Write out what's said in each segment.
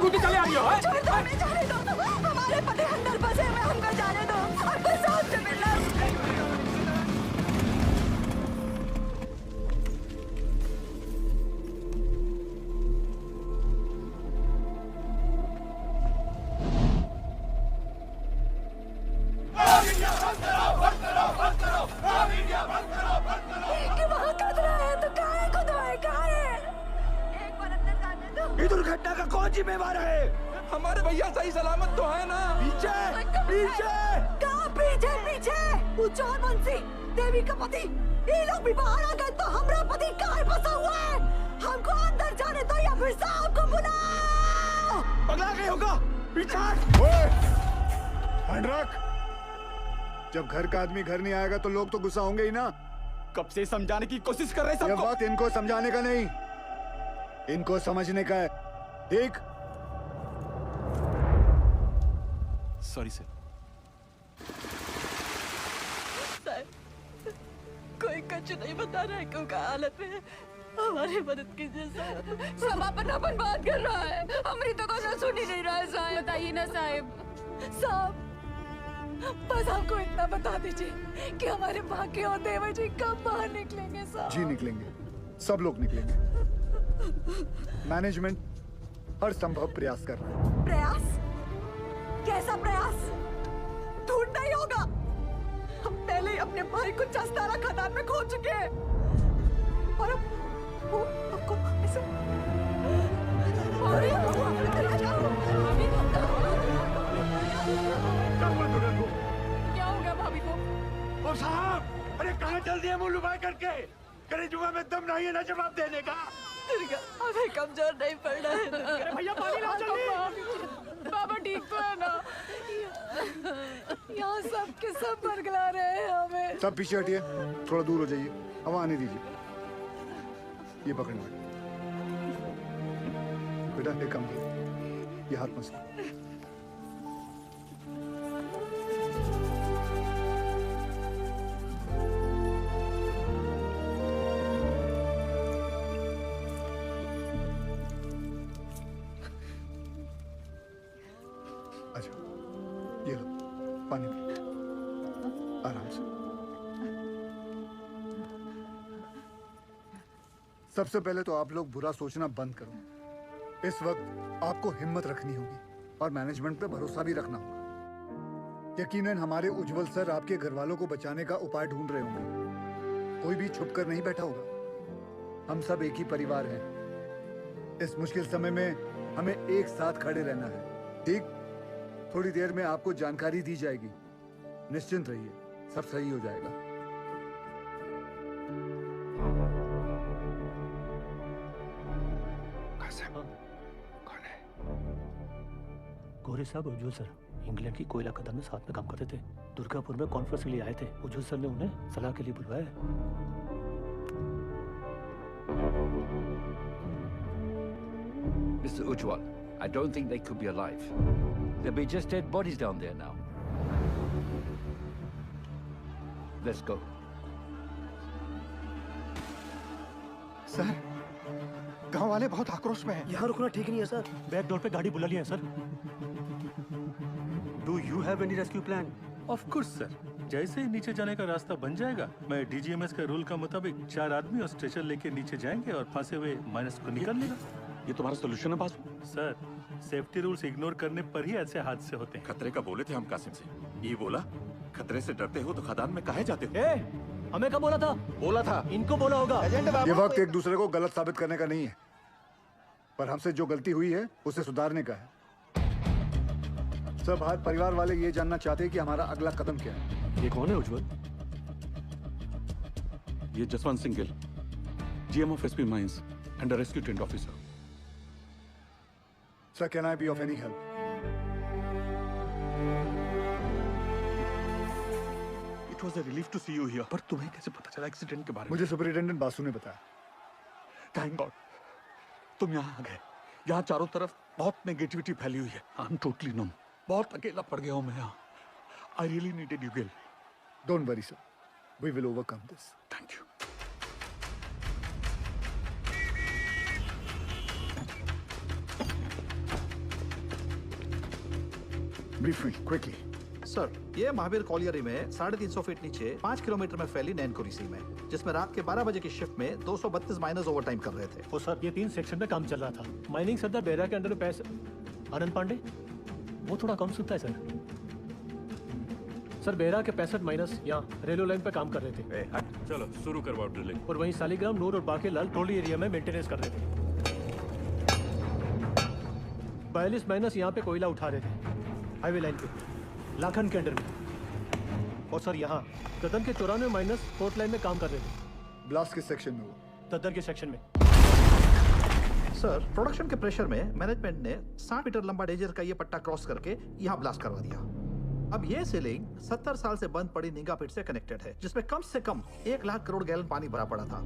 Scooty चले आ रही हो? छोड़ दो, हमें जाने दो। हमारे पति अंदर फंसे हुए, हमको जाने दो। हमको साहब से मिलना। कि वहाँ खतरा है तो कहाँ है खुदा है, कहाँ है? एक बार अंदर जाने दो। ये दुर्घटना का कौन जिम्मेवार है? हमारे भैया सही सलामत तो है ना? पीछे पीछे कहाँ पीछे पीछे? वो चौहान बंसी देवी का पति, ये लोग भी बाहर आ गए तो हमारा पति कहाँ फंसा हुआ है? हमको अंदर जाने दो या फिर साहब को बुलाओ। पगला गए होगा? पीछे हैंड रख। जब घर का आदमी घर नहीं आएगा तो लोग तो गुस्सा होंगे ही ना। कब से समझाने की कोशिश कर रहे हैं ये सबको। बात इनको समझाने का नहीं, इनको समझने का है। ठीक? Sorry sir. कोई कुछ नहीं बता रहा है क्यों का हालत में है। हमारी मदद कीजिए साहब। सब अपन बात कर रहा है, हमारी तो कोई सुन ही नहीं रहा है साहब। बताइए ना साहब। साहब बस आपको इतना बता दीजिए कि हमारे बाकी और देवर जी कब बाहर निकलेंगे साहब। जी निकलेंगे, सब लोग निकलेंगे। मैनेजमेंट हर संभव प्रयास कर रहा है। प्रयास? कैसा प्रयास? ढूंढना ही होगा। हम पहले ही अपने भाई को चस्तारा खदान में खो चुके हैं और अब वो आपको ऐसे क्या हो गया भाभी को? ओ साहब, अरे कहाँ चल दिए मुंह लुभाए करके? कलेजुआ में दम नहीं है ना जवाब देने का। दुर्गा, हमें कमजोर नहीं पड़ना है दुर्गा। अरे भैया पानी लाओ जल्दी। बाबा ठीक तो है ना? यहाँ सब के सब बरगला रहे हैं हमें। सब पीछे हटिए, थोड़ा दूर हो जाइए, हवा आने दीजिए। ये पकड़ना बेटा, एक काम करो, ये हाथ मत। अच्छा, ये लो पानी पी, आराम से। सबसे पहले तो आप लोग बुरा सोचना बंद करो। इस वक्त आपको हिम्मत रखनी होगी और मैनेजमेंट पे भरोसा भी रखना होगा। यकीनन हमारे उज्जवल सर आपके घर वालों को बचाने का उपाय ढूंढ रहे होंगे। कोई भी छुप कर नहीं बैठा होगा। हम सब एक ही परिवार हैं। इस मुश्किल समय में हमें एक साथ खड़े रहना है। ठीक? थोड़ी देर में आपको जानकारी दी जाएगी। निश्चिंत रहिए, सब सही हो जाएगा। कौन है? गोरे साहब उज्जवल सर इंग्लैंड की कोयला खदान में साथ में काम करते थे। दुर्गापुर में कॉन्फ्रेंस के लिए आए थे। उज्जवल सर ने उन्हें सलाह के लिए बुलवाया है। Mr. Ujwal, I don't think they could be alive. There'll be just dead bodies down there now. Let's go. Sir, गांव वाले बहुत आक्रोश में हैं। यहाँ रुकना ठीक नहीं है सर। बैक डोर पे गाड़ी बुला लिया है sir. Do you have any rescue plan? Of course sir, जैसे ही नीचे जाने का रास्ता बन जाएगा, मैं डीजीएमएस के रूल का मुताबिक 4 आदमी और स्ट्रेचर लेके नीचे जाएंगे और फंसे हुए माइनस को निकाल लेगा। ये तुम्हारा सोल्यूशन है Basu? Sir, safety rules ignore करने पर ही ऐसे हादसे होते हैं। खतरे का बोले थे हम कासिम से। ये बोला, खतरे से डरते हो तो खदान में काहे जाते हो? हमें कब बोला था? बोला था। इनको बोला होगा। ये वक्त एक दूसरे को गलत साबित करने का नहीं है, पर हमसे जो गलती हुई है उसे सुधारने का है। सब हाथ परिवार वाले ये जानना चाहते हैं कि हमारा अगला कदम क्या है। ये कौन है उज्जवल? ये Jaswant Singh Gill, GM of SP mines and rescue tent officer. Sir, can I be of any help? It was a relief to see you here. पर तुम्हें कैसे पता चला एक्सीडेंट के बारे में? मुझे सुपरिटेंडेंट बासु ने बताया। थैंक गॉड तुम यहाँ आ गए। यहाँ चारों तरफ बहुत नेगेटिविटी फैली हुई है। I am totally numb. बहुत अकेला पड़ गया हूँ मैं यहाँ। I really needed you Gill. Don't worry sir, we will overcome this. Thank you. Brief me quickly. Sir, ये महावीर कॉलियरी में 350 फीट नीचे 5 किलोमीटर में फैली नैनकुरी सी में, जिसमें रात के 12 बजे की शिफ्ट में 232 माइनर्स ओवरटाइम कर रहे थे। ओ सर, ये 3 सेक्शन में काम चल रहा था। माइनिंग सरदार बेहरा के अंडर में पैसे आनंद पांडे, वो थोड़ा कम सुनता है सर। सर, बेहरा के 65 माइनस यहाँ रेलवे लाइन पे काम कर रहे थे। चलो शुरू करवाओ ड्रिलिंग। और वहीं सालीग्राम, नूर और बाकी लाल ट्रोली एरिया में मेंटेनेंस कर रहे थे। 42 माइनस यहाँ पे कोयला उठा रहे थे हाईवे लाइन पे, लाखन के अंडर में। और सर यहाँ तदन के 94 माइनस फोर्थ लाइन में काम कर रहे थे। ब्लास्ट के सेक्शन में वो? तदन के सेक्शन में। सर, प्रोडक्शन के प्रेशर में मैनेजमेंट ने 60 मीटर लंबा डेजर का ये पट्टा क्रॉस करके यहाँ ब्लास्ट करवा दिया। अब ये सीलिंग 70 साल से बंद पड़ी निंगा पिट से कनेक्टेड है, जिसमें कम से कम 1 लाख करोड़ गैलन पानी भरा पड़ा था।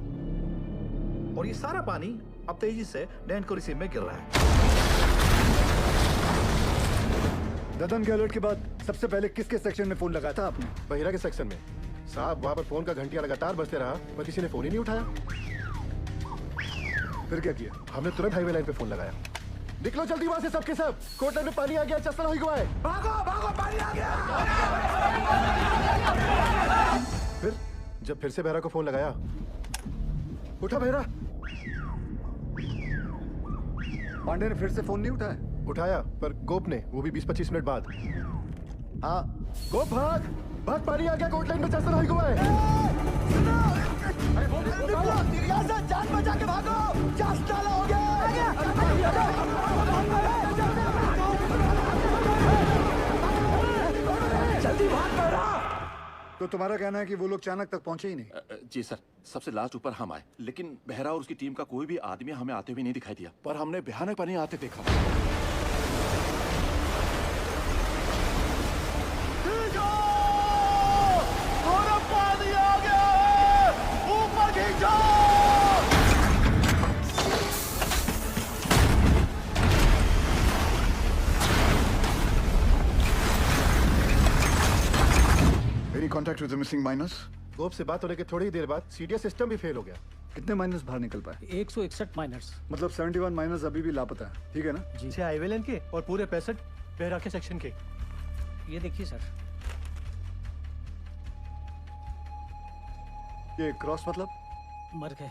और ये सारा पानी अब तेजी से नैनकुरी सी में गिर रहा है। ददन के अलर्ट के बाद सबसे पहले किसके सेक्शन में फोन लगाया था आपने? बहिरा के सेक्शन में। साहब, वहाँ पर फोन का घंटिया लगातार बजते रहा, पर किसी ने फोन ही नहीं उठाया। फिर क्या किया? हमने तुरंत हाईवे लाइन पे फोन लगाया। निकलो जल्दी वहाँ से सबके सब, कोर्ट लाइन में पानी आ गया, चस्सा हो गया है। भागो भागो, पानी आ गया। फिर से बहरा को फोन लगाया, उठा बहरा। पांडे ने फिर से फोन नहीं उठाया? उठाया, पर गोप ने, वो भी 20-25 मिनट बाद। हाँ गोप, भाग भाग, पानी आ गया, कोर्ट लाइन में चस्सा हो गया है। जान बचा के भागो, चस्सा हो गया। जल्दी भाग बहरा। तो तुम्हारा कहना है कि वो लोग चाणक तक पहुंचे ही नहीं? जी सर, सबसे लास्ट ऊपर हम आए, लेकिन बेहरा और उसकी टीम का कोई भी आदमी हमें आते हुए नहीं दिखाई दिया, पर हमने भयानक पानी आते देखा। पानी आ गया है, ऊपर खींचो। Any contact with the missing miners? गोप से बात होने के थोड़ी ही देर बाद सीडीएस सिस्टम भी फेल हो गया। कितने माइनस बाहर निकल पाए? 161 माइनर्स। मतलब 71 माइनस अभी भी लापता है, ठीक है ना? जी। हाईवे लाइन के और पूरे 65 बेहरा के सेक्शन के। ये देखिए सर। ये क्रॉस मतलब? मर गए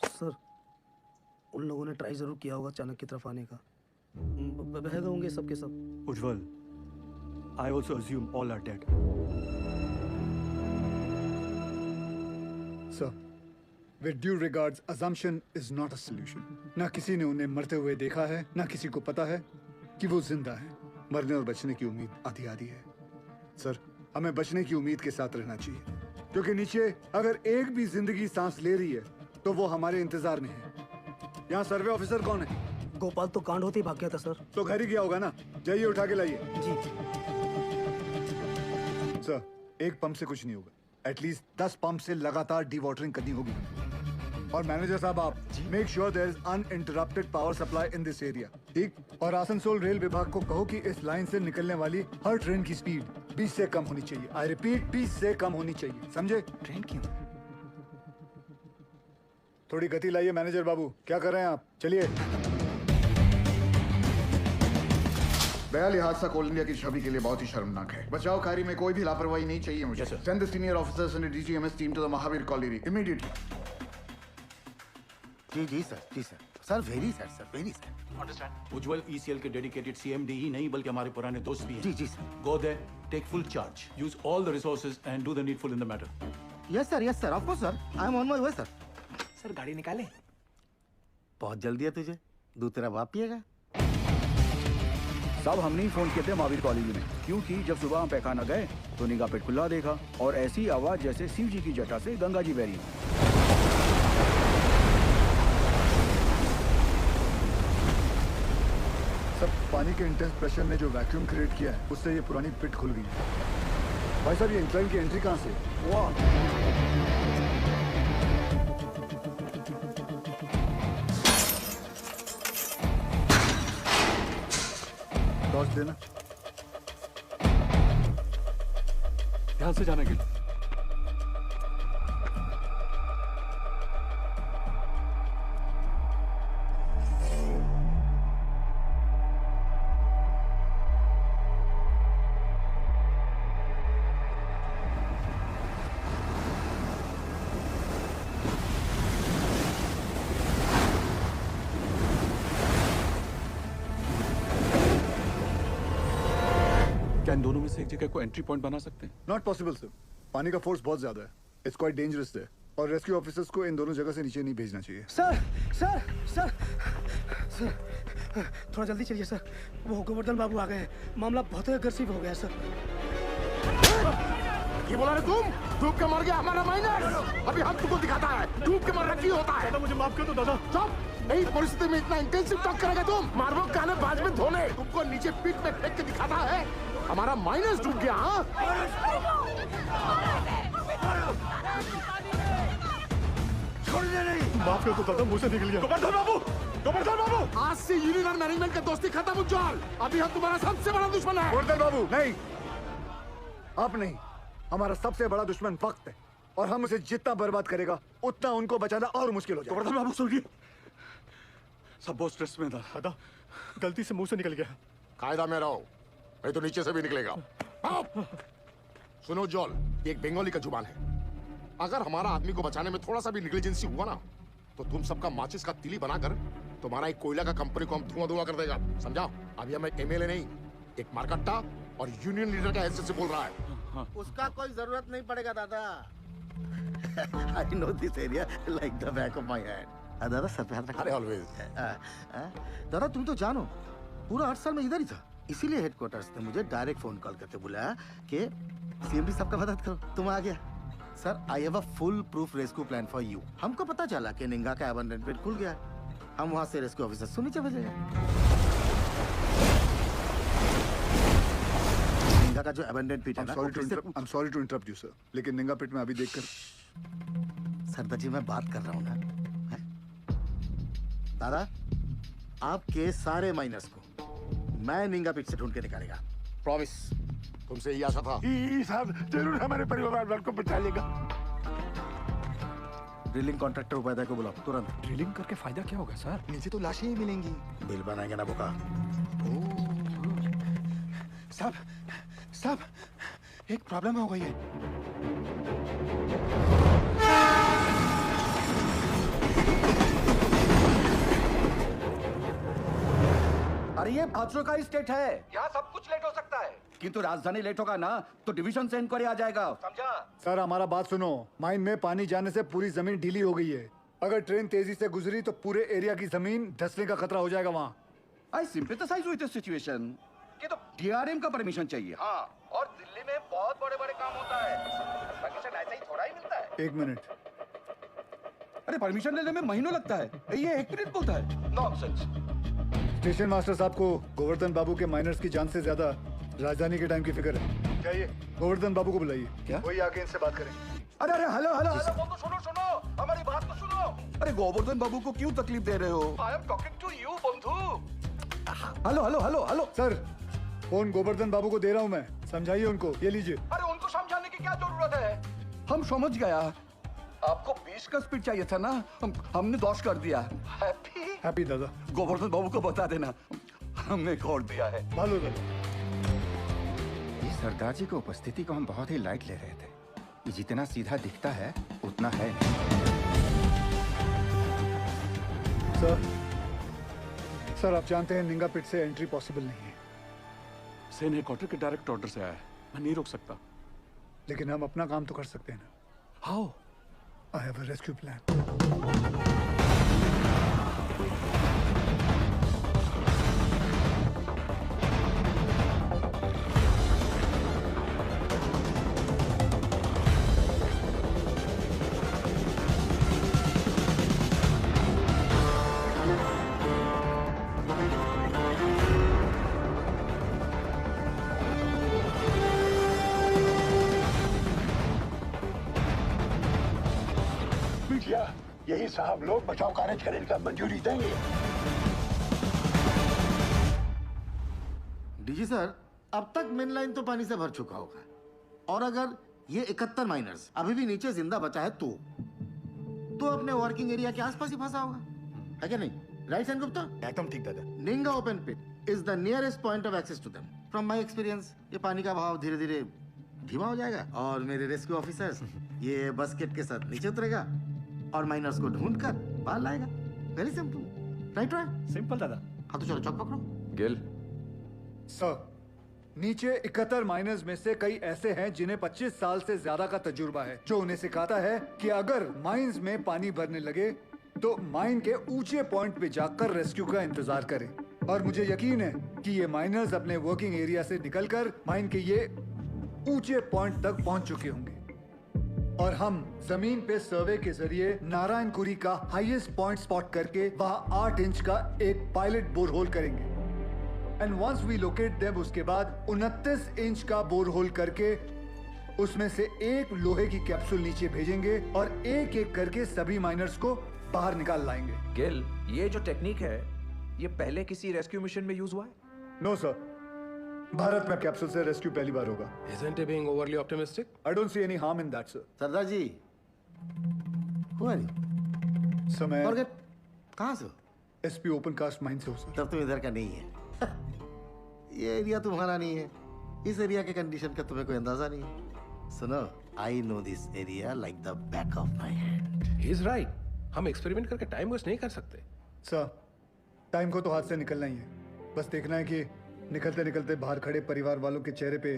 सर। उन लोगों ने ट्राई जरूर किया होगा चाणक्य की तरफ आने का। बह गए होंगे सबके सब। उज्जवल, I also assume all are dead. Sir, with due regards, assumption is not a solution. ना किसी ने उन्हें मरते हुए देखा है, ना किसी को पता है कि वो जिंदा है। मरने और बचने की उम्मीद आधी आधी है। सर, हमें बचने की उम्मीद के साथ रहना चाहिए, क्योंकि नीचे अगर एक भी जिंदगी सांस ले रही है तो वो हमारे इंतजार में है। यहाँ सर्वे ऑफिसर कौन है? गोपाल तो कांड होते ही भाग गया था सर। तो घर ही गया होगा ना? जाइए उठा के लाइए। जी। सर, एक पंप से कुछ नहीं होगा, एटलीस्ट 10 पंप से लगातार डीवाटरिंग करनी होगी। और मैनेजर साहब, आप make sure there is uninterrupted power supply in this area, ठीक? और आसनसोल रेल विभाग को कहो कि इस लाइन से निकलने वाली हर ट्रेन की स्पीड 20 से कम होनी चाहिए। आई रिपीट, 20 से कम होनी चाहिए, समझे? ट्रेन क्यों? थोड़ी गति लाइए मैनेजर बाबू। क्या कर रहे हैं आप? चलिए। बहरहाल ये हादसा कोल इंडिया की छवि के लिए बहुत ही शर्मनाक है। बचाव कार्य में कोई भी लापरवाही नहीं चाहिए मुझे। Send the senior officers and DGMS team to the Mahavir colony immediately. जी सर, जी sir. Sir very sir. Understand. Ujjwal ECL के डेडिकेटेड सीएमडी ही नहीं बल्कि हमारे पुराने दोस्त भी हैं। जी sir. Go there, take full charge, use all the resources and do the needful in the matter. Yes sir, of course sir. I am on my way sir. Sir गाड़ी निकाले। बहुत जल्दी है तुझे, दूध तेरा बाप पिएगा। साहब, हमने ही फोन किए थे महावीर कॉलेज में, क्योंकि जब सुबह हम पैखाना गए तो निगाह पेट खुला देखा और ऐसी आवाज जैसे शिव जी की जटा से गंगा जी बह रही। सब पानी के इंटेंस प्रेशर ने जो वैक्यूम क्रिएट किया है, उससे ये पुरानी पिट खुल गई है। भाई साहब, ये इंक्लाइन की एंट्री कहाँ से? वाह! टॉर्च देना। ध्यान से जाने के लिए। इन दोनों में से एक जगह को एंट्री पॉइंट बना सकते हैं? नॉट पॉसिबल सर, पानी का फोर्स बहुत ज्यादा है, इट्स क्वाइट डेंजरस है, और रेस्क्यू ऑफिसर्स को इन दोनों जगह से नीचे नहीं भेजना चाहिए। सर सर सर सर थोड़ा जल्दी चलिए सर, वो गोवर्धन बाबू आ गए हैं, मामला बहुत अग्रेसिव हो गया सर। ये बोला रे तुम? डूब के मर गया हमारा माइनर। अभी हम तुमको दिखाता है डूब के मरना क्यों होता है। दादा मुझे माफ कर दो दादा। चुप, नहीं परिस्थिति में इतना इंटेंसिव टॉक करेगा तुम? मारबो काने बाज में धोने, तुमको नीचे पीठ में फेंक के दिखाता है हमारा माइनस डूब गया। हाँ छोड़ने नहीं। माफ कर दो दादा, मुंह से निकल गया। गोवर्धन बाबू, गोवर्धन बाबू, आज से यूनियन और मैनेजमेंट का दोस्ती खत्म उज्जवल। अभी हम तुम्हारा सबसे बड़ा दुश्मन है। गोवर्धन बाबू नहीं, आप नहीं, हमारा सबसे बड़ा दुश्मन वक्त है, और हम उसे जितना बर्बाद करेगा उतना उनको बचाना और मुश्किल हो जाएगा। गोवर्धन बाबू सुनिए, सब बहुत स्ट्रेस में था। दादा गलती से मुंह से निकल गया। कायदा में रहो, नहीं तो नीचे से भी निकलेगा। सुनो जॉल, ये एक बंगाली का जुबान है। अगर हमारा आदमी को बचाने में थोड़ा सा भी निग्लिजेंसी हुआ ना, तो तुम सबका माचिस का तिली बनाकर तुम्हारा एक कोयला का कंपनी को हम धुआं कर देगा, समझा? अभी हम एक एमएलए नहीं, एक मारकट्टा और यूनियन लीडर का हैसियत से बोल रहा है। उसका कोई जरूरत नहीं पड़ेगा दादा। I know this area like the back of my hand. दादा सर पे हाथ रखो। अरे ऑलवेज। दादा तुम तो जानो, पूरा 8 साल में इधर ही था, इसीलिए हेडक्वार्टर्स ने मुझे डायरेक्ट फोन कॉल करके बुलाया कि सीएमडी साहब का मदद करो। तुम आ गया। Sir I have a full proof rescue plan for you. हमको पता चला कि निंगा का अबंडन पेट खुल गया, हम वहाँ से रेस्क्यू ऑफिसर से नीचे भेजे। निंगा का जो अबंडन पेट है ना, I'm sorry to interrupt you sir, लेकिन निंगा पिट में अभी देखकर सरदार जी मैं बात कर रहा हूँ ना। दादा आपके सारे माइनर्स को मैं निंगा पिट से ढूंढ के निकालेगा, प्रॉमिस। तुमसे यही आशा था। साहब जरूर हमारे परिवार वालों को बचा लेगा। ड्रिलिंग कॉन्ट्रैक्टर उपाध्याय को बुलाओ तुरंत। ड्रिलिंग करके फायदा क्या होगा सर? नीचे तो लाशें ही मिलेंगी। बिल बनाएंगे ना बोका। साहब साहब एक प्रॉब्लम हो गई है। अरे ये भाद्रो का स्टेट है, यहाँ सब कुछ लेट हो सकता है, किंतु राजधानी लेट होगा ना तो डिवीजन से इंक्वायरी आ जाएगा, समझा? सर हमारा बात सुनो, माइन में पानी जाने से पूरी जमीन ढीली हो गई है, अगर ट्रेन तेजी से गुजरी तो पूरे एरिया की जमीन धंसने का खतरा हो जाएगा वहाँ। आई सिंपैथाइज विद द सिचुएशन, कि तो डीआरएम का परमिशन चाहिए। हाँ, और दिल्ली में बहुत बड़े-बड़े काम होता है, परमिशन ऐसे ही थोड़ा ही मिलता है। 1 मिनट। अरे परमिशन लेने में महीनों लगता है, ये 1 मिनट बोलता है, नॉनसेंस। स्टेशन मास्टर साहब को गोवर्धन बाबू के माइनर्स की जान से ज्यादा राजधानी के टाइम की फिक्र है। चाहिए गोवर्धन बाबू को बुलाइए। क्या? वही आके इनसे बात करें। अरे अरे हेलो हेलो हेलो, तो सुनो सुनो, हमारी बात तो सुनो। अरे गोवर्धन बाबू को क्यों तकलीफ दे रहे हो? I am talking to you बंधु। Hello hello hello hello. Sir phone Govardhan बाबू को दे रहा हूँ मैं, समझाइए उनको। ये लीजिए। अरे उनको समझाने की क्या जरूरत है, हम समझ गया। आपको 20 का स्पीड चाहिए था ना, हमने 10 कर दिया। हैप्पी दादा। गोवर्धन बाबू को बता देना हमने खोल दिया है। भालो दादा। ये सरदार जी की उपस्थिति को हम बहुत ही लाइट ले रहे थे, ये जितना सीधा दिखता है उतना है नहीं। सर आप जानते हैं निंगा पिट से एंट्री पॉसिबल नहीं है। सेन हेडक्वार्टर के डायरेक्ट ऑर्डर से आया है, मैं नहीं रोक सकता। लेकिन हम अपना काम तो कर सकते हैं ना। How? I have a rescue plan. यही साहब लोग बचाव कार्य करने का मंजूरी देंगे। डीजी सर अब तक मेन लाइन तो पानी से भर चुका होगा, और अगर ये 71 माइनर्स अभी भी नीचे जिंदा बचा है तो अपने वर्किंग एरिया के आसपास ही फंसा होगा, है क्या नहीं? राइट सैन गुप्ता? एकदम ठीक दादा। Ninga open pit is the nearest point of access to them. From my experience ये पानी का बहाव धीरे धीरे धीमा हो जाएगा और मेरे रेस्क्यू ऑफिसर्स ये बस्केट के साथ नीचे उतरेगा और माइनर्स को ढूंढकर बाहर लाएगा। Very simple, right? सिंपल दादा। हाँ तो चलो चौक पकड़ो। गिल सर नीचे 71 माइनर्स में से कई ऐसे हैं जिन्हें 25 साल से ज्यादा का तजुर्बा है, जो उन्हें सिखाता है कि अगर माइंस में पानी भरने लगे तो माइन के ऊंचे पॉइंट पे जाकर रेस्क्यू का इंतजार करें। और मुझे यकीन है कि ये माइनर्स अपने वर्किंग एरिया से निकलकर माइन के ये ऊंचे पॉइंट तक पहुंच चुके होंगे और हम जमीन पे सर्वे के जरिए नारायणकुरी का हाईएस्ट पॉइंट स्पॉट करके वहां 8 इंच का एक पायलट बोरहोल करेंगे। And once we locate them, उसके बाद 29 इंच का बोरहोल करके उसमें से एक लोहे की कैप्सूल नीचे भेजेंगे और एक एक करके सभी माइनर्स को बाहर निकाल लाएंगे। गिल, ये जो टेक्निक है ये पहले किसी रेस्क्यू मिशन में यूज हुआ है? नो सर, भारत में कैप्सूल से रेस्क्यू पहली बार होगा। Isn't he being overly optimistic? I don't see any harm in that, sir. Sardar ji, who are you? समय Forget, कहाँ से हो? SP ओपन कास्ट माइन से हो सर। तब तुम इधर का नहीं है। ये एरिया तुम्हारा नहीं है। इस एरिया के कंडीशन का तुम्हें कोई अंदाजा नहीं है। सुनो, I know this area like the back of my hand. He's right. हम एक्सपेरिमेंट करके टाइम वेस्ट नहीं कर सकते। सर, टाइम को तो हाथ से निकलना ही है। बस देखना है कि निकलते निकलते बाहर खड़े परिवार वालों के चेहरे पे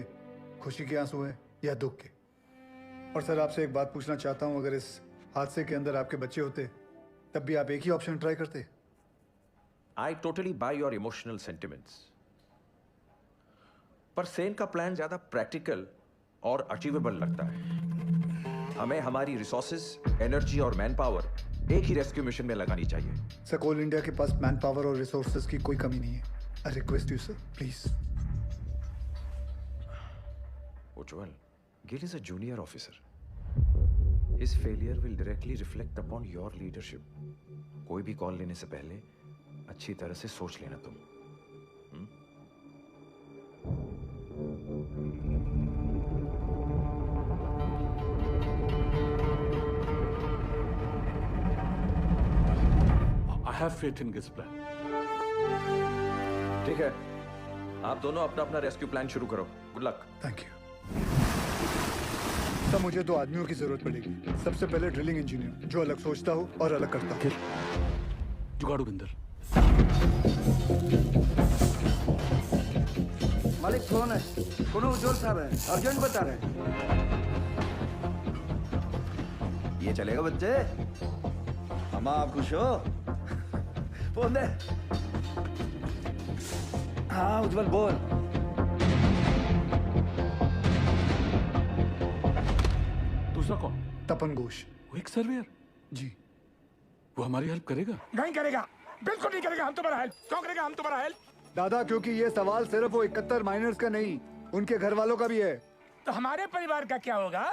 खुशी के आंसू है या दुख के। और सर, आपसे एक बात पूछना चाहता हूं, अगर इस हादसे के अंदर आपके बच्चे होते तब भी आप एक ही ऑप्शन ट्राई करते? I totally by your emotional sentiments, पर सेन का प्लान ज्यादा प्रैक्टिकल और अचीवेबल लगता है। हमें हमारी रिसोर्सेज, एनर्जी और मैन पावर एक ही रेस्क्यू मिशन में लगानी चाहिए। सर, कोल इंडिया के पास मैन पावर और रिसोर्सेज की कोई कमी नहीं है। I request you, sir, please. Ujjwal, Gill is a junior officer. His failure will directly reflect upon your leadership. कोई भी कॉल लेने से पहले अच्छी तरह से सोच लेना तुम। I have faith in Gil's plan. ठीक है, आप दोनों अपना अपना रेस्क्यू प्लान शुरू करो। Good luck. Thank you. Sir, मुझे 2 आदमियों की जरूरत पड़ेगी। सबसे पहले ड्रिलिंग इंजीनियर, जो अलग सोचता हो और अलग करता हो। जुगाड़ू बिंदर। मालिक फोन है, कोनो उज्जवल साहब है, अर्जेंट बता रहे हैं। ये चलेगा बच्चे? हम आप खुश हो? फोन दे। हाँ उज्जवल बोल। दूसरा कौन? तपन घोष। वो एक सर्वेयर? जी। वो हमारी हेल्प करेगा? नहीं करेगा, बिल्कुल नहीं करेगा। हम तुम्हारा हेल्प क्यों करेगा? हम तुम्हारा हेल्प दादा, क्योंकि ये सवाल सिर्फ वो 71 माइनर्स का नहीं, उनके घर वालों का भी है। तो हमारे परिवार का क्या होगा?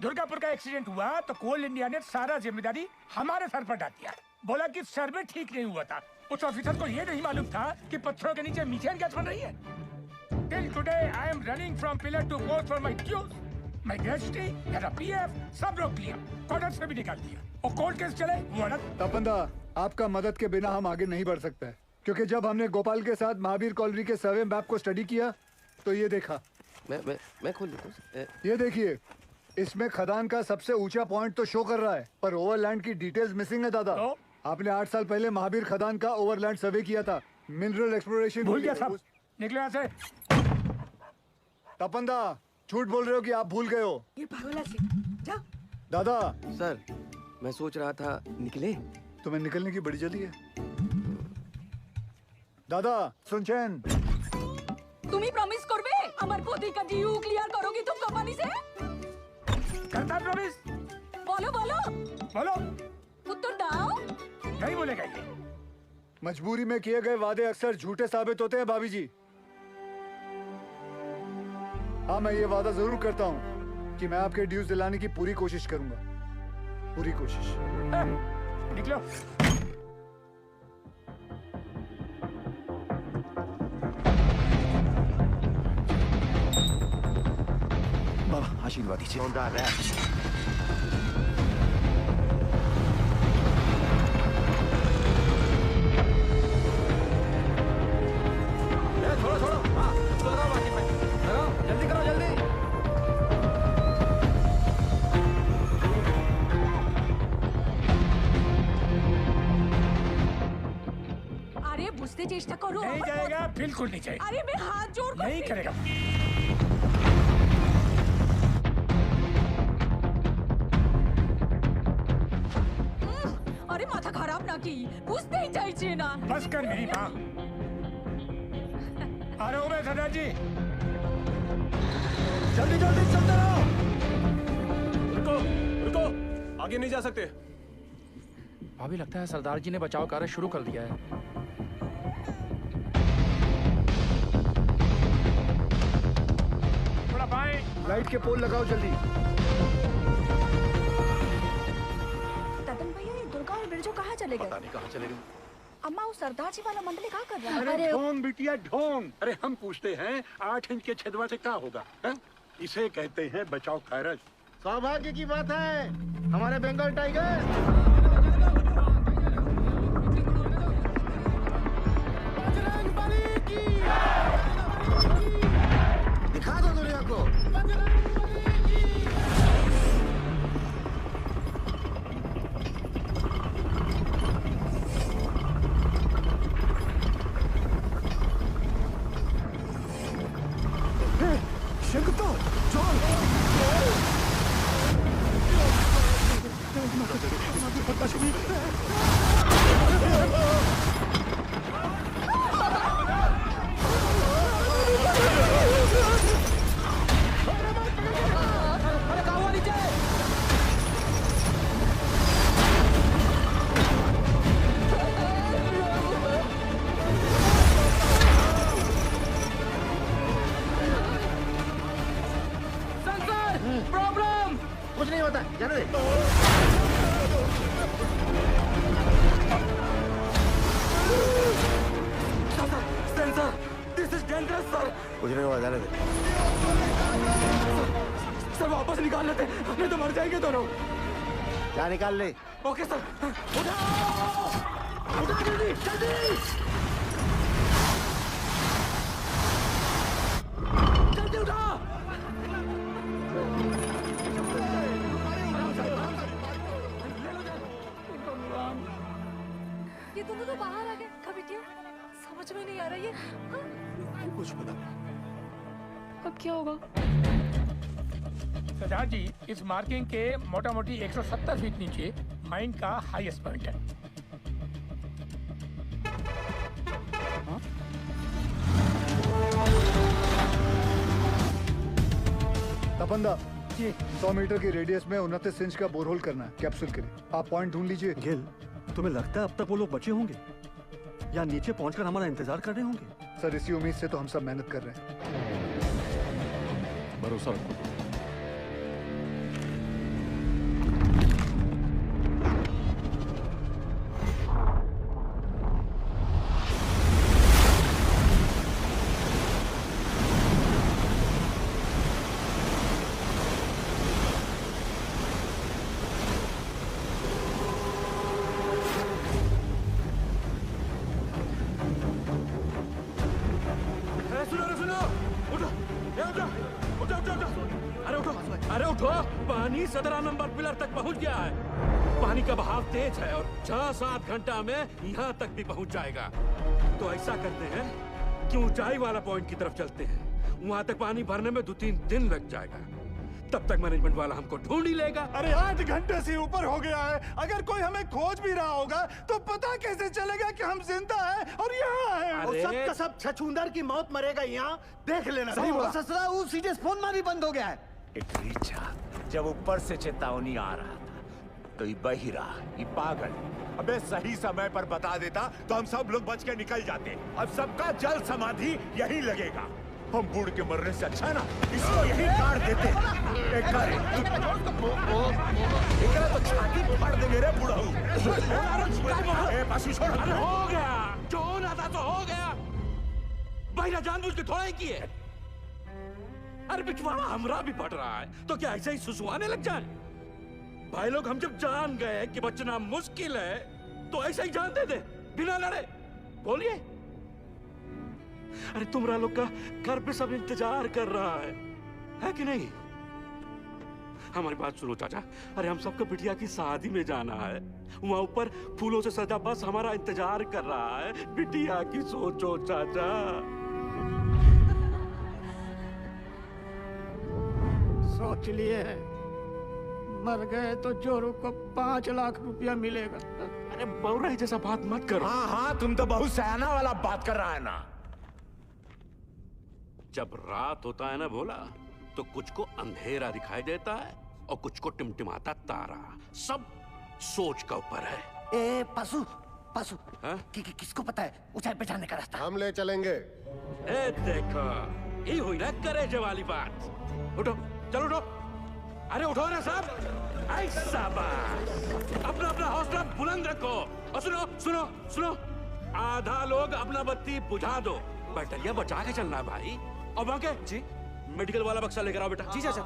दुर्गापुर का एक्सीडेंट हुआ तो कोल इंडिया ने सारा जिम्मेदारी हमारे सर पर डाल दिया। बोला कि सर्वे ठीक नहीं हुआ था। उस ऑफिसर को ये नहीं मालूम था कि पत्थरों के नीचे मीथेन गैस बन रही है। Till today I am running from pillar to post for my dues. My gratuity, मेरा PF सब रोक लिया, क्वार्टर से भी निकाल दिया। और कोर्ट केस चले वो अलग। तपंदा, आपका मदद के बिना हम आगे नहीं बढ़ सकते हैं, क्योंकि जब हमने गोपाल के साथ महावीर कॉलोनी के सर्वे मैप को स्टडी किया तो ये देखा। मैं खोल देता हूं। ये देखिए, इसमें खदान का सबसे ऊंचा पॉइंट तो शो कर रहा है, पर ओवरलैंड की डिटेल्स मिसिंग है दादा। आपने 8 साल पहले महावीर खदान का ओवरलैंड सर्वे किया था। मिनरल एक्सप्लोरेशन भूल गया सब। निकले यहाँ से। तपंदा, झूठ बोल रहे हो कि आप भूल गए हो? ये पागल है, जा। दादा। सर, मैं सोच रहा था निकले। तुम्हें निकलने की बड़ी जल्दी है? दादा, सुनचैन। তুমি প্রমিস করবে আমার পতিকা জিউ ক্লিয়ার করো কি तुम कंपनी से? करता प्रॉमिस। बोलो बोलो बोलो। उत्तर दाओ। नहीं बोलेगा ये। मजबूरी में किए गए वादे अक्सर झूठे साबित होते हैं भाभी जी। हाँ, मैं ये वादा जरूर करता हूँ कि मैं आपके ड्यूज दिलाने की पूरी कोशिश करूंगा। पूरी कोशिश। निकलो। बाबा आशीर्वाद दीजिए। छोड़ो छोड़ो, हाँ लगाओ बाकी पे, लगाओ जल्दी करो जल्दी। আরে বুঝতে जाते चेष्टा करो नहीं जाएगा, बिल्कुल नहीं जाएगा। अरे मैं हाथ जोड़ कर नहीं करेगा। अरे माथा खराब ना की, बुझते ही चाहिए ना। बस कर मेरी माँ। आ रहा हूँ मैं सरदार जी। जल्दी जल्दी चलते रहो। रुको रुको, आगे नहीं जा सकते। अभी लगता है सरदार जी ने बचाव कार्य शुरू कर दिया है। थोड़ा बाएं। लाइट के पोल लगाओ जल्दी। तपन भैया, ये दुर्गा और बिरजू कहाँ चले गए? पता नहीं कहाँ चले गए। अम्मा, वो सरदार जी वाला मंडली कहाँ कर रहा है? अरे ढोंग बिटिया ढोंग। अरे हम पूछते हैं 8 इंच के छेदवा से क्या होगा है? इसे कहते हैं बचाव कार्य। सौभाग्य की बात है, हमारे बंगाल टाइगर दिखा दो दुनिया को। शंकुतो, जॉन। प्रॉब्लम कुछ नहीं होता, जाने दे। Sen sir, this is dangerous sir. कुछ नहीं हुआ, जाने दे। सर वापस निकाल लेते, नहीं तो मर जाएंगे दोनों। क्या निकाल ले? Okay sir. उठाओ, उठाओ जल्दी जल्दी जल्दी उठा। ये दोनों तो बाहर आ गए। कभी क्या समझ में नहीं आ रहा ये। कुछ पता। अब क्या होगा? सरदार जी, इस मार्किंग के मोटा मोटी 170 फीट नीचे माइन का हाईएस्ट पॉइंट है। तपंदा जी, 100 मीटर की रेडियस में 29 इंच का बोरहोल करना है कैप्सूल के लिए। आप पॉइंट ढूंढ लीजिए। गिल, तुम्हें लगता है अब तक वो लोग बचे होंगे या नीचे पहुंचकर हमारा इंतजार कर रहे होंगे? सर, इसी उम्मीद से तो हम सब मेहनत कर रहे हैं। भरोसा रखो। पानी 17 नंबर पिलर तक पहुंच गया है। पानी का बहाव तेज है और 6-7 घंटा में यहाँ तक भी पहुंच जाएगा। तो ऐसा करते हैं कि ऊंचाई वाला पॉइंट की तरफ चलते हैं। वहां तक पानी भरने में 2-3 दिन लग जाएगा। तब तक मैनेजमेंट वाला हमको ढूंढ ही लेगा। अरे 8 घंटे से ऊपर हो गया है। अगर कोई हमें खोज भी रहा होगा तो पता कैसे चलेगा कि हम जिंदा हैं और यहाँ हैं? और सब का सब छछूंदर की मौत मरेगा यहाँ, देख लेना। सही बोला। ससुरा वो सीधे फोन मार भी बंद हो गया है। जब ऊपर से चेतावनी आ रहा था तो ये बहिरा, ये पागल अबे सही समय पर बता देता तो हम सब लोग बच के निकल जाते। अब सबका जल समाधि यहीं लगेगा। हम बूढ़ के मरने से अच्छा ना इसको यहीं काट देते। एकरा तो छाती फाड़ देंगे रे बुढ़ऊ। पशु छोड़। अरे हो गया, जो होना था तो हो गया। बहिरा जानबूझ के थोड़ा ही किए। अरे पिछवाड़ा हमरा भी पड़ रहा है तो क्या ऐसे ही सुसुआने लग जाए? भाई लोग, हम जब जान गए कि बचना मुश्किल है तो ऐसे ही जान दे दे बिना लड़े। बोलिए। अरे तुम्हारा लोग का घर पे सब इंतजार कर रहा है कि नहीं? हमारी बात सुनो चाचा। अरे हम सबको बिटिया की शादी में जाना है। वहाँ ऊपर फूलों से सजा बस हमारा इंतजार कर रहा है। बिटिया की सोचो चाचा। सोच लिए है, मर गए तो जोरू को 5 लाख रुपया मिलेगा। अरे बौराई जैसा बात मत करो। हाँ हाँ, तुम तो बहुत सयाना वाला बात कर रहा है ना। जब रात होता है ना भोला, तो कुछ को अंधेरा दिखाई देता है और कुछ को टिमटिमाता तारा। सब सोच का ऊपर है। ए पशु पशु किसको पता है ऊंचाई पे जाने का रास्ता? हम ले चलेंगे। ए देखो, ये हुई ना करेजे वाली बात। उठो, चलो उठो। अरे उठो ना साहब। ऐसा बात, अपना अपना हौसला बुलंद रखो। और सुनो सुनो सुनो, आधा लोग अपना बत्ती बुझा दो। बैटरिया बचा के चलना है भाई। और बाकी जी मेडिकल वाला बक्सा लेकर आओ बेटा। जी चाचा।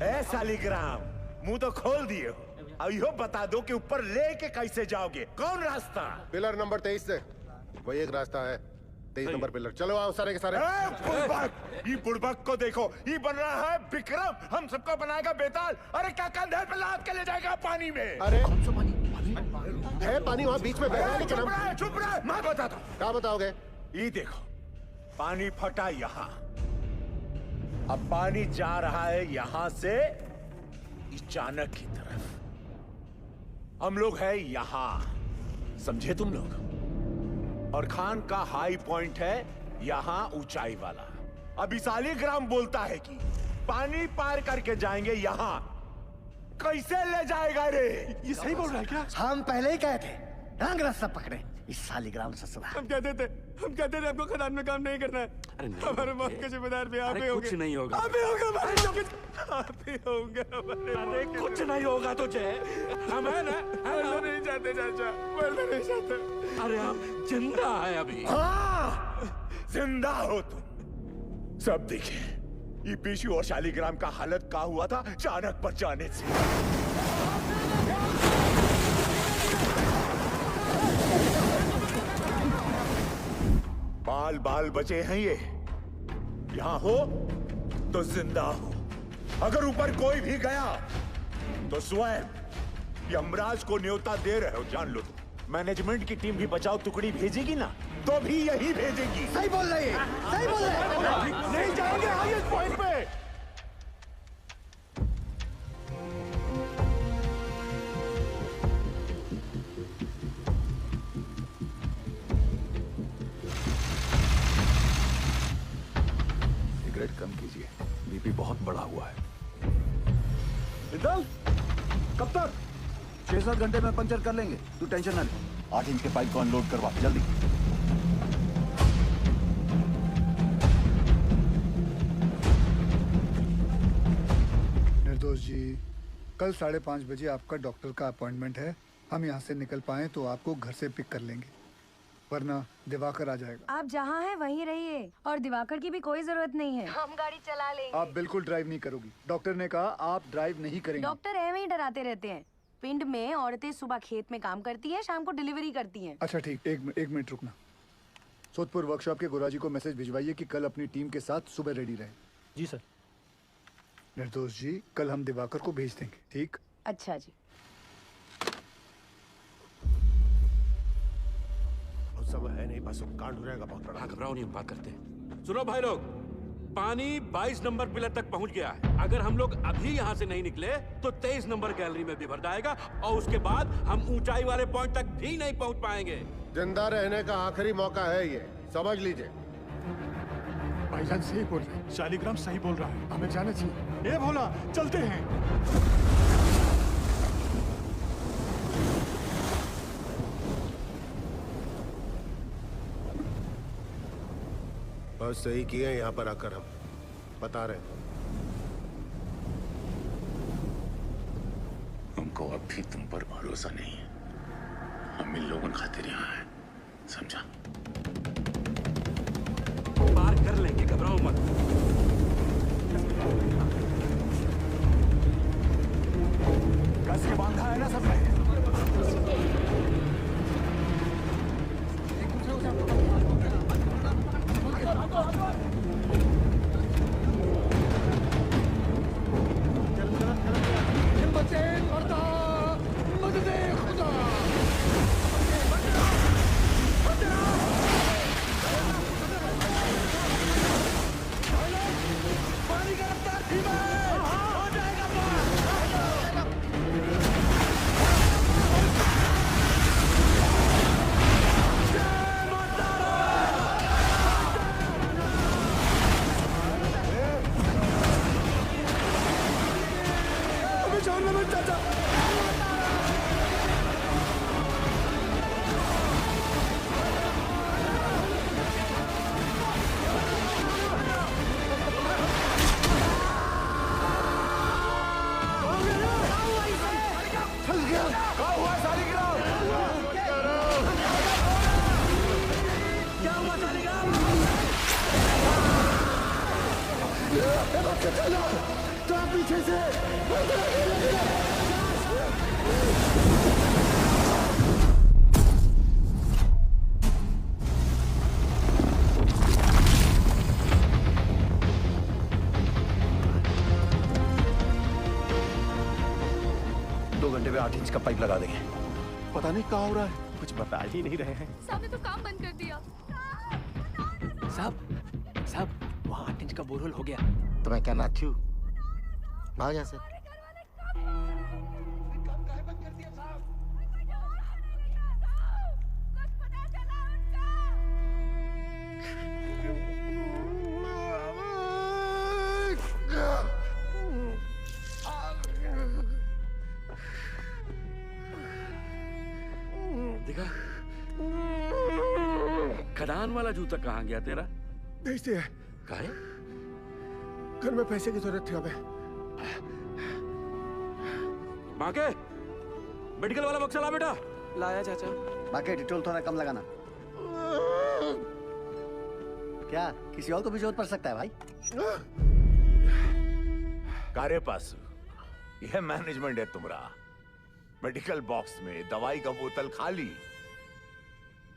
ए सालीग्राम, मुंह तो खोल दिए हो। अब यो बता दो कि ऊपर लेके कैसे जाओगे, कौन रास्ता? पिलर नंबर 23 से वही एक रास्ता है। 23 नंबर पिलर। चलो आओ सारे के सारे। बुड़बक, ये बुड़बक को देखो, ये बन रहा है विक्रम। हम सबको बनाएगा बेताल। अरे क्या कंधे पे लाद के ले जाएगा पानी में? अरे कौन सा पानी? है पानी वहाँ बीच में बह रहा है। लेकिन चुप रहे, मैं बताता हूँ। क्या बताओगे? ये देखो, पानी फटा यहाँ। अब पानी जा रहा है यहाँ से चाणक्य की तरफ। हम लोग है यहाँ, समझे तुम लोग? और खान का हाई पॉइंट है यहाँ ऊंचाई वाला। अब सालीग्राम बोलता है कि पानी पार करके जाएंगे यहाँ। कैसे ले जाएगा रे? ये सही बोल रहा है क्या? हम पहले ही कहे थे रंग रास्ता पकड़े। इस सालीग्राम ससुरा। हम कहते थे हमको खदान में काम नहीं करना है। अरे नहीं, हमारे मौत के जिम्मेदार भी आप ही होंगे। कुछ नहीं होगा। आप ही होंगे हमारे। आप ही होंगे अरे कुछ नहीं होगा तुझे। हम है ना? मरना नहीं चाहते चाचा, मरना नहीं चाहते। अरे हम जिंदा है अभी। हाँ, जिंदा हो तुम। सब देखे ये पेशू और शालीग्राम का हालत क्या हुआ था चाणक्य पर जाने से। बाल बाल बचे हैं ये। यहां हो तो जिंदा हो। अगर ऊपर कोई भी गया तो स्वयं यमराज को न्योता दे रहे हो, जान लो। मैनेजमेंट की टीम भी बचाओ टुकड़ी भेजेगी ना, तो भी यही भेजेगी। सही बोल रही है, सही बोल रहे हैं। नहीं जाएंगे हाईएस्ट पॉइंट पे। सिगरेट कम कीजिए, बीपी बहुत बढ़ा हुआ है। इंदल, कब तक? 6-7 घंटे में पंचर कर लेंगे, तू टेंशन ना ले। 8 इंच के पाइप को अनलोड करवा जल्दी। निर्दोष जी, कल 5:30 बजे आपका डॉक्टर का अपॉइंटमेंट है। हम यहाँ से निकल पाए तो आपको घर से पिक कर लेंगे, वरना दिवाकर आ जाएगा। आप जहाँ हैं वहीं रहिए और दिवाकर की भी कोई जरूरत नहीं है। हम गाड़ी चला लेंगे। आप बिल्कुल ड्राइव नहीं करोगी। डॉक्टर ने कहा आप ड्राइव नहीं करेंगे। डॉक्टर ऐਵੇਂ ही डराते रहते हैं। पिंड में औरतें सुबह खेत में काम करती हैं, शाम को डिलीवरी करती हैं। अच्छा ठीक, एक मिनट रुकना। सोदपुर वर्कशॉप के गुराजी को मैसेज भिजवाइए कि कल अपनी टीम के साथ सुबह रेडी रहे। जी सर। निर्दोष जी, कल हम दिवाकर को भेज देंगे, ठीक? अच्छा जी। सब है नहीं, बस कांड हो जाएगा बहुत बड़ा। घबराओ नहीं, हम बात करते हैं। सुनो भाई लोग, पानी 22 नंबर पिलर तक पहुंच गया है। अगर हम लोग अभी यहाँ से नहीं निकले तो 23 नंबर गैलरी में भी भर जाएगा और उसके बाद हम ऊंचाई वाले पॉइंट तक भी नहीं पहुंच पाएंगे। जिंदा रहने का आखिरी मौका है ये, समझ लीजिए। भाईजान सही बोल रहे हैं, शालीग्राम सही बोल रहा है, हमें जाना चाहिए। ए भोला, चलते हैं। बहुत सही किए यहाँ पर आकर, हम बता रहे हैं। हमको अब भी तुम पर भरोसा नहीं है। हम इन लोगों खातिर यहाँ हैं, समझा? पार कर लेंगे, घबराओ मत। कस के बांधा है ना सबने? पीछे से पे 8 इंच का पाइप लगा देंगे। पता नहीं क्या हो रहा है, कुछ बता ही नहीं रहे हैं। साहब ने तो काम बंद कर दिया। साहब वहाँ 8 इंच का बोरहोल हो गया। तो मैं क्या नाथ्यू भाग यहाँ से। देखा खदान वाला जूता कहाँ गया तेरा? भेज दिया। काहे? घर में पैसे की जरूरत थी हमें। बाके मेडिकल वाला बक्सा ला बेटा। लाया चाचा। बाकी डिटेल थोड़ा कम लगाना। क्या किसी और को भी जरूरत पड़ सकता है भाई? कारे पासु, यह मैनेजमेंट है तुम्हारा। मेडिकल बॉक्स में दवाई का बोतल खाली,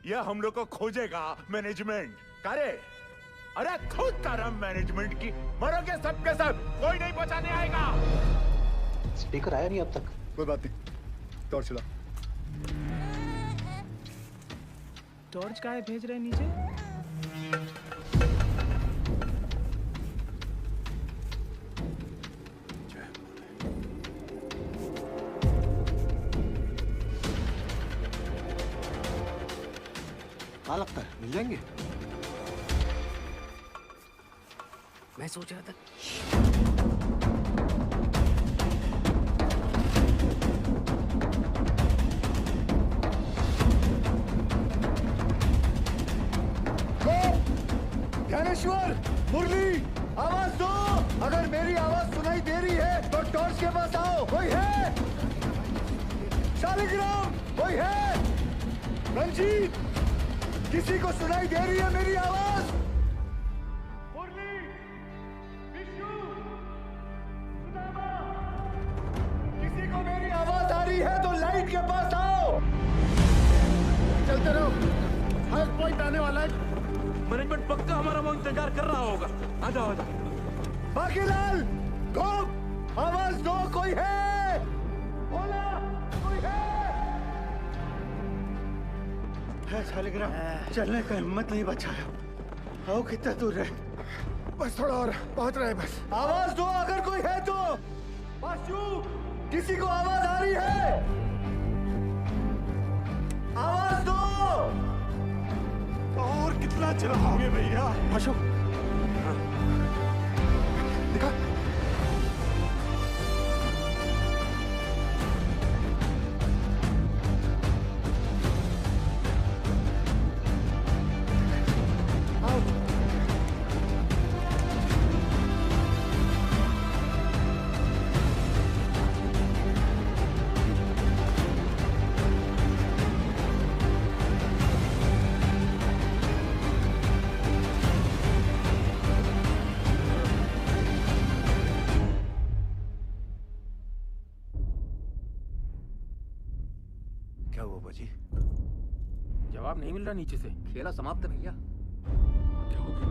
यह हम लोग को खोजेगा मैनेजमेंट। कारे अरे खुद तरम मैनेजमेंट की मरोगे सबके सब, कोई नहीं बचाने आएगा। स्पीकर आया नहीं अब तक। कोई बात नहीं, टॉर्च चला। टॉर्च का है भेज रहे हैं नीचे। क्या लगता है मिल जाएंगे? मैं सोच रहा था ज्ञानेश्वर, मुरली, आवाज दो। अगर मेरी आवाज सुनाई दे रही है तो टॉर्च के पास आओ। कोई है? शालिग्राम, कोई है? रंजीत, किसी को सुनाई दे रही है मेरी आवाज? मुरली, विष्णु, सुदामा, किसी को मेरी आवाज आ रही है तो लाइट के पास आओ। चलते रहो, हाईएस्ट पॉइंट आने वाला है। मैनेजमेंट पक्का हमारा वो इंतजार कर रहा होगा। आ जाओ आ जाओ। बाकीलाल, गोप, आवाज दो। कोई है? बोला, कोई है? शालिग्राम, चलने का हिम्मत नहीं बचा है। आओ, कितना दूर है? बस थोड़ा और, पहुंच रहे हैं बस। आवाज दो अगर कोई है तो। पाशु, किसी को आवाज आ रही है? आवाज दो। और कितना चलाओगे भैया? पाशु, दिखा। जवाब नहीं मिल रहा नीचे से। खेला समाप्त भैया। क्या हो गया?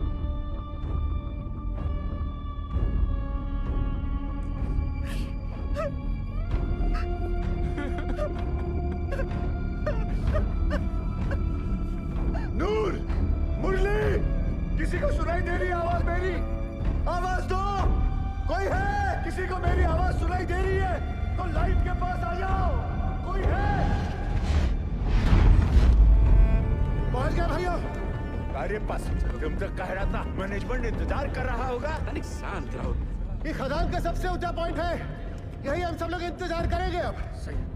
नूर, मुरली, किसी को सुनाई दे रही है आवाज मेरी? आवाज दो। कोई है? किसी को मेरी आवाज सुनाई दे रही है तो लाइट के पास आ जाओ। कोई है? पहुंच गया भैया। अरे पास तुम तो कह रहा था मैनेजमेंट इंतजार कर रहा होगा। शांत रहो। ये खदान का सबसे ऊंचा पॉइंट है। यही हम सब लोग इंतजार करेंगे अब।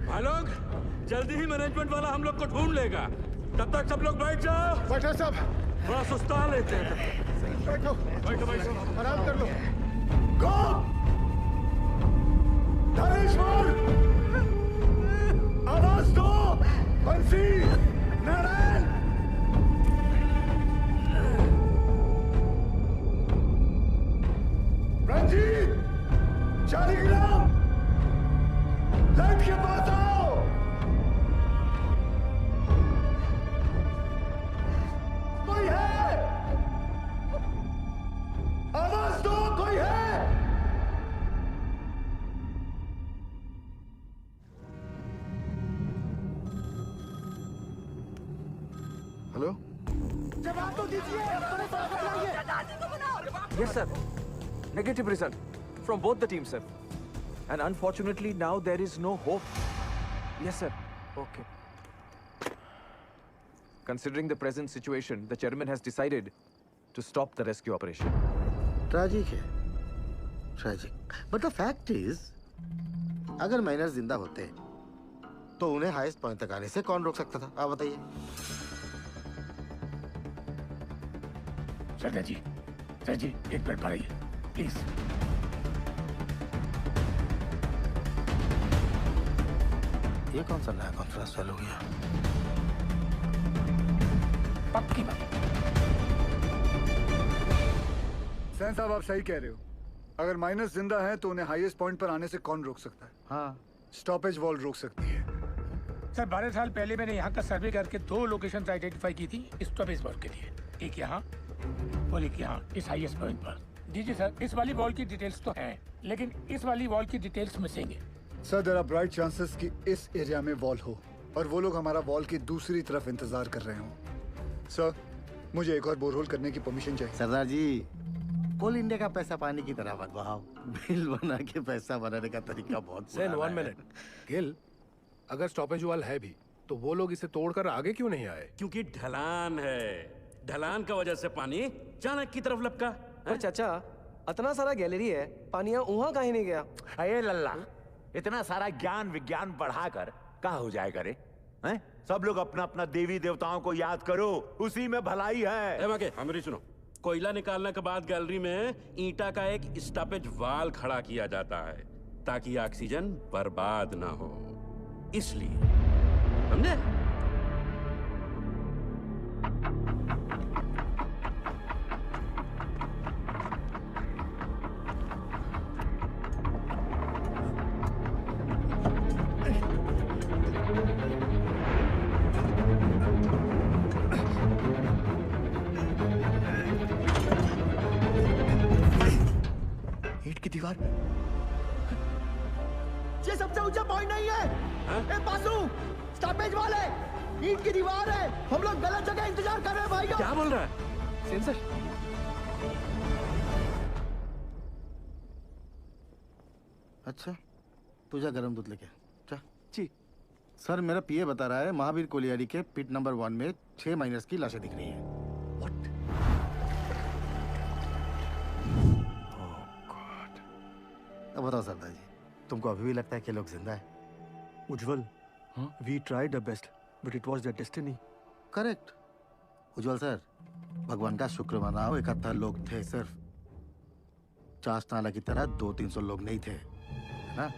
भाई लोग, जल्दी ही मैनेजमेंट वाला हम लोग को ढूंढ लेगा। तब तक सब लोग बैठ जाओ। बैठो सब। थोड़ा सुस्ता लेते हैं। बैठो बैठो बैठो, आराम कर लो। गो धनेश्वर, आवाज दो। बंसी, नारायण, रंजीत, शालिग्राम, लाइट के पास आओ। कोई है? आवाज दो, कोई है? हेलो, जवाब तो दीजिए। Yes, sir. Negative result from both the teams, sir. And unfortunately, now there is no hope. Yes, sir. Okay. Considering the present situation, the chairman has decided to stop the rescue operation. Tragic है, tragic. But the fact is, अगर miner जिंदा होते तो उन्हें highest point तक आने से कौन रोक सकता था? आप बताइए। सरदार जी एक मिनट पढ़ाइए प्लीज। ये कौन सा नया कॉन्फ्रेंस चालू हो गया? पक्की बात। सैन साहब, आप सही कह रहे हो। अगर माइनस जिंदा है तो उन्हें हाईएस्ट पॉइंट पर आने से कौन रोक सकता है? हाँ, स्टॉपेज वॉल रोक सकती है। सर 12 साल पहले मैंने यहाँ का सर्वे करके 2 लोकेशन आइडेंटिफाई की थी स्टॉपेज वॉल के लिए, एक यहाँ और एक यहाँ इस हाईएस्ट पॉइंट पर। जी सर, इस वाली वॉल की डिटेल्स तो हैं, लेकिन इस वाली वॉल की डिटेल्स मिसिंग है। Sir, there are bright chances कि इस एरिया में वॉल हो और वो लोग हमारा वॉल की दूसरी तरफ इंतजार कर रहे हों। सर, मुझे एक और बोरहोल करने की परमिशन चाहिए। सरदार जी, कोल इंडिया का पैसा पानी की तरह मत बहाओ। बिल बना के पैसा बनाने का तरीका बहुत सेन, पुराना 1 मिनट। गिल, अगर स्टॉपेज वॉल है भी तो वो लोग इसे तोड़कर आगे क्यों नहीं आए? क्योंकि ढलान है। ढलान का वजह से पानी चाणक्य की तरफ लपका। पर चाचा, इतना सारा गैलरी है, पानी वहाँ कहीं नहीं गया। अरे लल्ला, इतना सारा ज्ञान विज्ञान बढ़ाकर कहाँ हो जाएगा रे? हैं? सब लोग अपना अपना देवी देवताओं को याद करो, उसी में भलाई है। हमारी सुनो, कोयला निकालने के बाद गैलरी में ईंटा का एक स्टॉपेज वाल खड़ा किया जाता है ताकि ऑक्सीजन बर्बाद ना हो, इसलिए। समझे? ईंट की दीवार। ये सबसे ऊंचा पॉइंट नहीं है। ए पासू, स्टॉपेज वॉल है, ईंट की दीवार है। हम लोग गलत जगह इंतजार कर रहे हैं भाइयों। क्या बोल रहा है? सेंसर। अच्छा, तुझा गरम दूध लेके जा। जी सर, मेरा पीए बता रहा है महावीर कोलियारी के पिट नंबर 1 में 6 माइनर्स की लाशें दिख रही हैं। अब बताओ सरदार जी, तुमको अभी भी लगता है कि लोग जिंदा है? Ujjwal, we tried the best but it was their destiny. Correct Ujjwal sir, भगवान का शुक्र मनाओ, 71 लोग थे सिर्फ। चास नाला की तरह 200-300 लोग नहीं थे, है ना?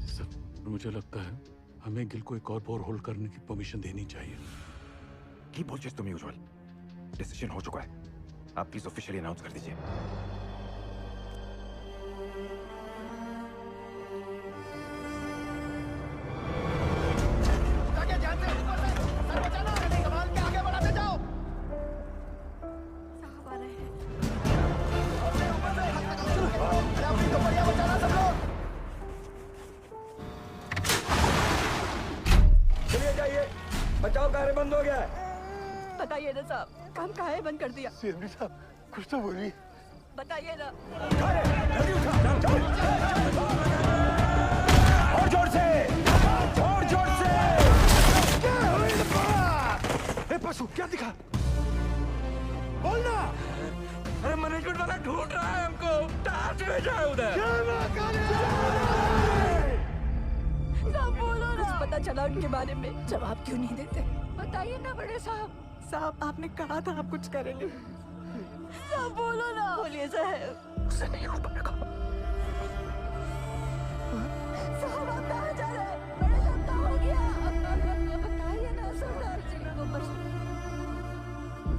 सर, मुझे लगता है हमें गिल को एक और बोर होल्ड करने की परमिशन देनी चाहिए। की बोल तुम ही उज्जवल, डिसीजन हो चुका है, आप प्लीज ऑफिशियली अनाउंस कर दीजिए। बचाव कार्य बंद हो गया है। बताइए ना साहब, काम काहे बंद कर दिया? सीएमडी साहब, कुछ तो बोलिए। बताइए ना। और जोर से, और जोर से। ए पशु, क्या दिखा? बोलना। अरे मैनेजमेंट वाला ढूंढ रहा है हमको। टास्क भेजा है उधर। चला उनके बारे में? जवाब क्यों नहीं देते? बताइए ना बड़े साहब। साहब आपने कहा था आप कुछ करेंगे। साहब बोलो ना। बोलिए साहब। उससे नहीं हो पाएगा। साहब आप कहाँ जा रहे हैं? बड़े साहब क्या हो गया? बताइए ना सरदार जी को।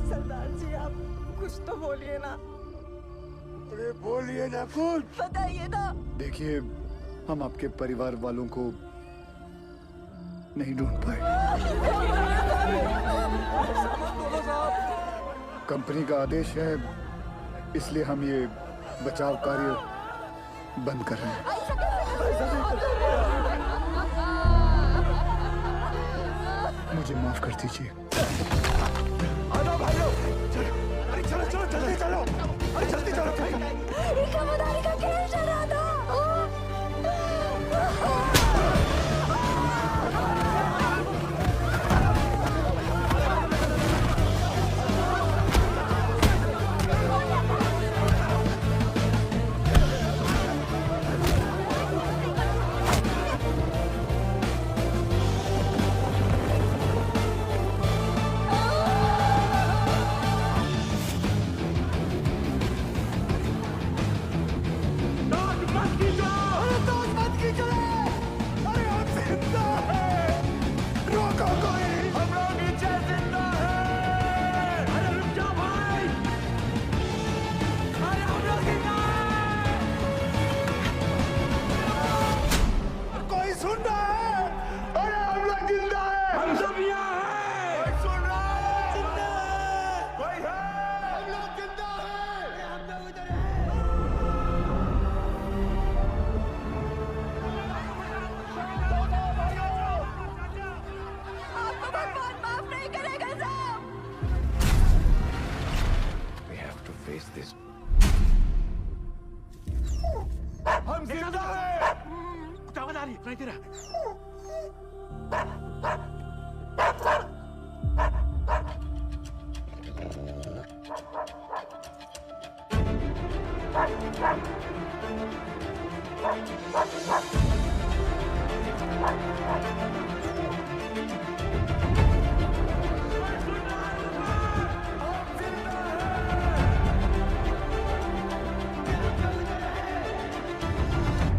सरदार जी आप कुछ तो बोलिए ना। अरे बोलिए ना कुछ। बताइए ना। देखिए हम आपके परिवार वालों को नहीं ढूंढ पाए। कंपनी का आदेश है, इसलिए हम ये बचाव कार्य बंद कर रहे हैं। मुझे माफ कर दीजिए। अरे चलो चलो जल्दी चलो। अरे जल्दी चलो। खबरदारी का खेल चल रहा था। हम जिंदा हैं। दावत आ रही है, तेरा।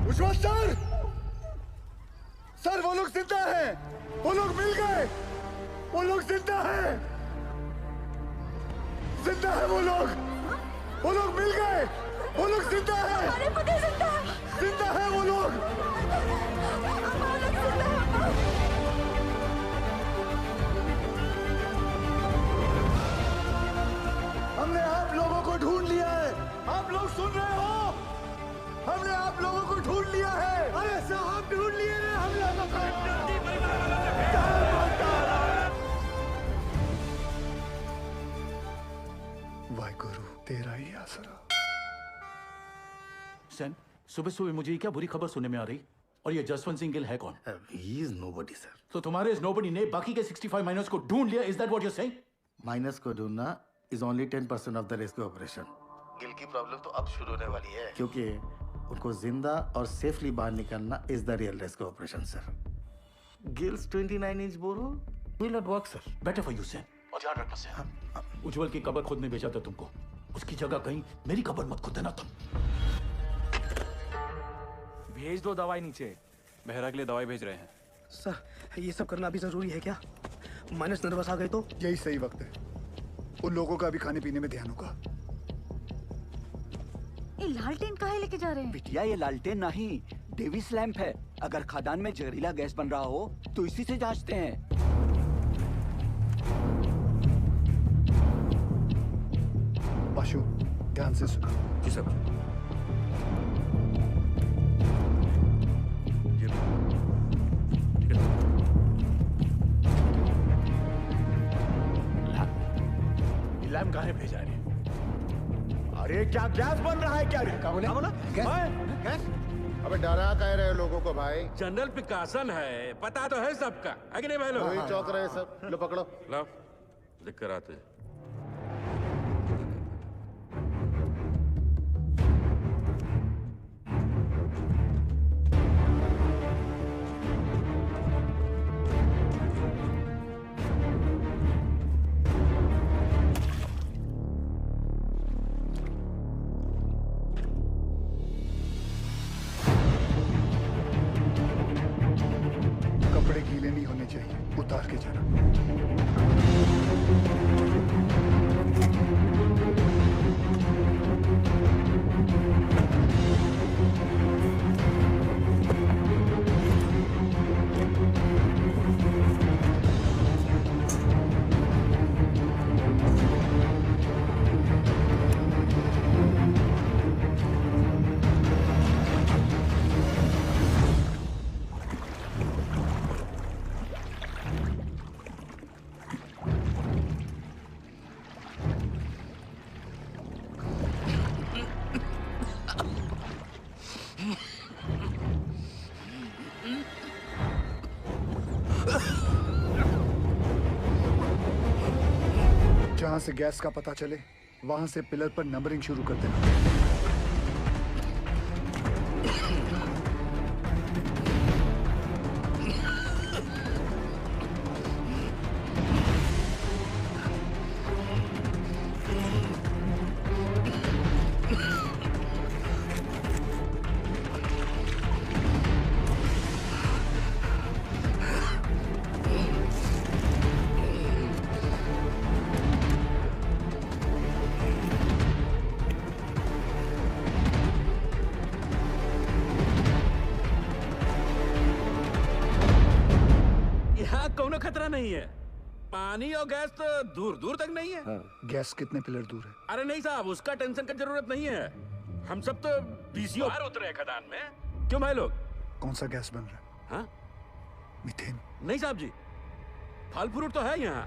उज्ज्वल सर, सर वो लोग जिंदा हैं, वो लोग मिल गए, वो लोग जिंदा हैं, जिंदा है वो लोग मिल गए, वो लोग जिंदा हैं, हमारे पति जिंदा है, जिंदा है वो लोग। हमने आप लोगों को ढूंढ लिया है, आप लोग सुन रहे हो? हमने आप लोगों को ढूंढ लिया है। अरे साहब ढूंढ लिए हैं हम लोगों को। वाहिगुरु तेरा ही आसरा। सैन, सुबह सुबह मुझे क्या बुरी खबर सुनने में आ रही? और ये जसवंत सिंह गिल है कौन? He is nobody, sir. तो तुम्हारे इस नोबडी ने बाकी के 65 माइनर्स को ढूंढ लिया? Is that what you're saying? Minus को ढूंढना is only 10% of the rescue operation. Gill की प्रॉब्लम तो अब शुरू होने वाली है, क्योंकि उनको जिंदा और सेफली बाहर निकालना is the real rescue operation, sir. Gil's 29 inch borehole will not work, sir. Better for you, सैन। और ध्यान रखना सैन। उज्जवल की कब्र खुद ने भेजा था तुमको। उसकी जगह कहीं मेरी कब्र मत खुद देना तुम। भेज दो दवाई नीचे। मेहरा के लिए दवाई भेज रहे हैं। सर ये सब करना अभी जरूरी है क्या? माइनस नर्वस आ गए तो? यही सही वक्त है। उन लोगों का भी खाने पीने में ध्यान होगा। ये लालटेन काहे लेके जा रहे हैं? बिटिया ये लालटेन नहीं, डेविस लैंप है। अगर खदान में जहरीला गैस बन रहा हो तो इसी से जांचते हैं। पाशु ध्यान से सुनो। जी सर। लैम्प कहाँ भेजा रही? अरे क्या गैस बन रहा है क्या? क्या बोला? गैस? अबे डरा कह रहे हो लोगों को भाई? जनरल पिकासन है, पता तो है सबका, है कि नहीं भाई लोग? वही चौक रहे सब। लो पकड़ो। लो लिख कर आते। जहां से गैस का पता चले वहां से पिलर पर नंबरिंग शुरू कर देना। यहाँ कोनो खतरा नहीं है। पानी और गैस तो दूर दूर तक नहीं है। गैस कितने पिलर दूर है? अरे नहीं साहब, उसका टेंशन की जरूरत नहीं है। हम सब तो पीसीओ बाहर उतरे हैं खदान में। क्यों भाई लोग? कौन सा गैस बन रहा है? हाँ? मीथेन? नहीं साहब जी, फल फ्रूट तो है यहाँ।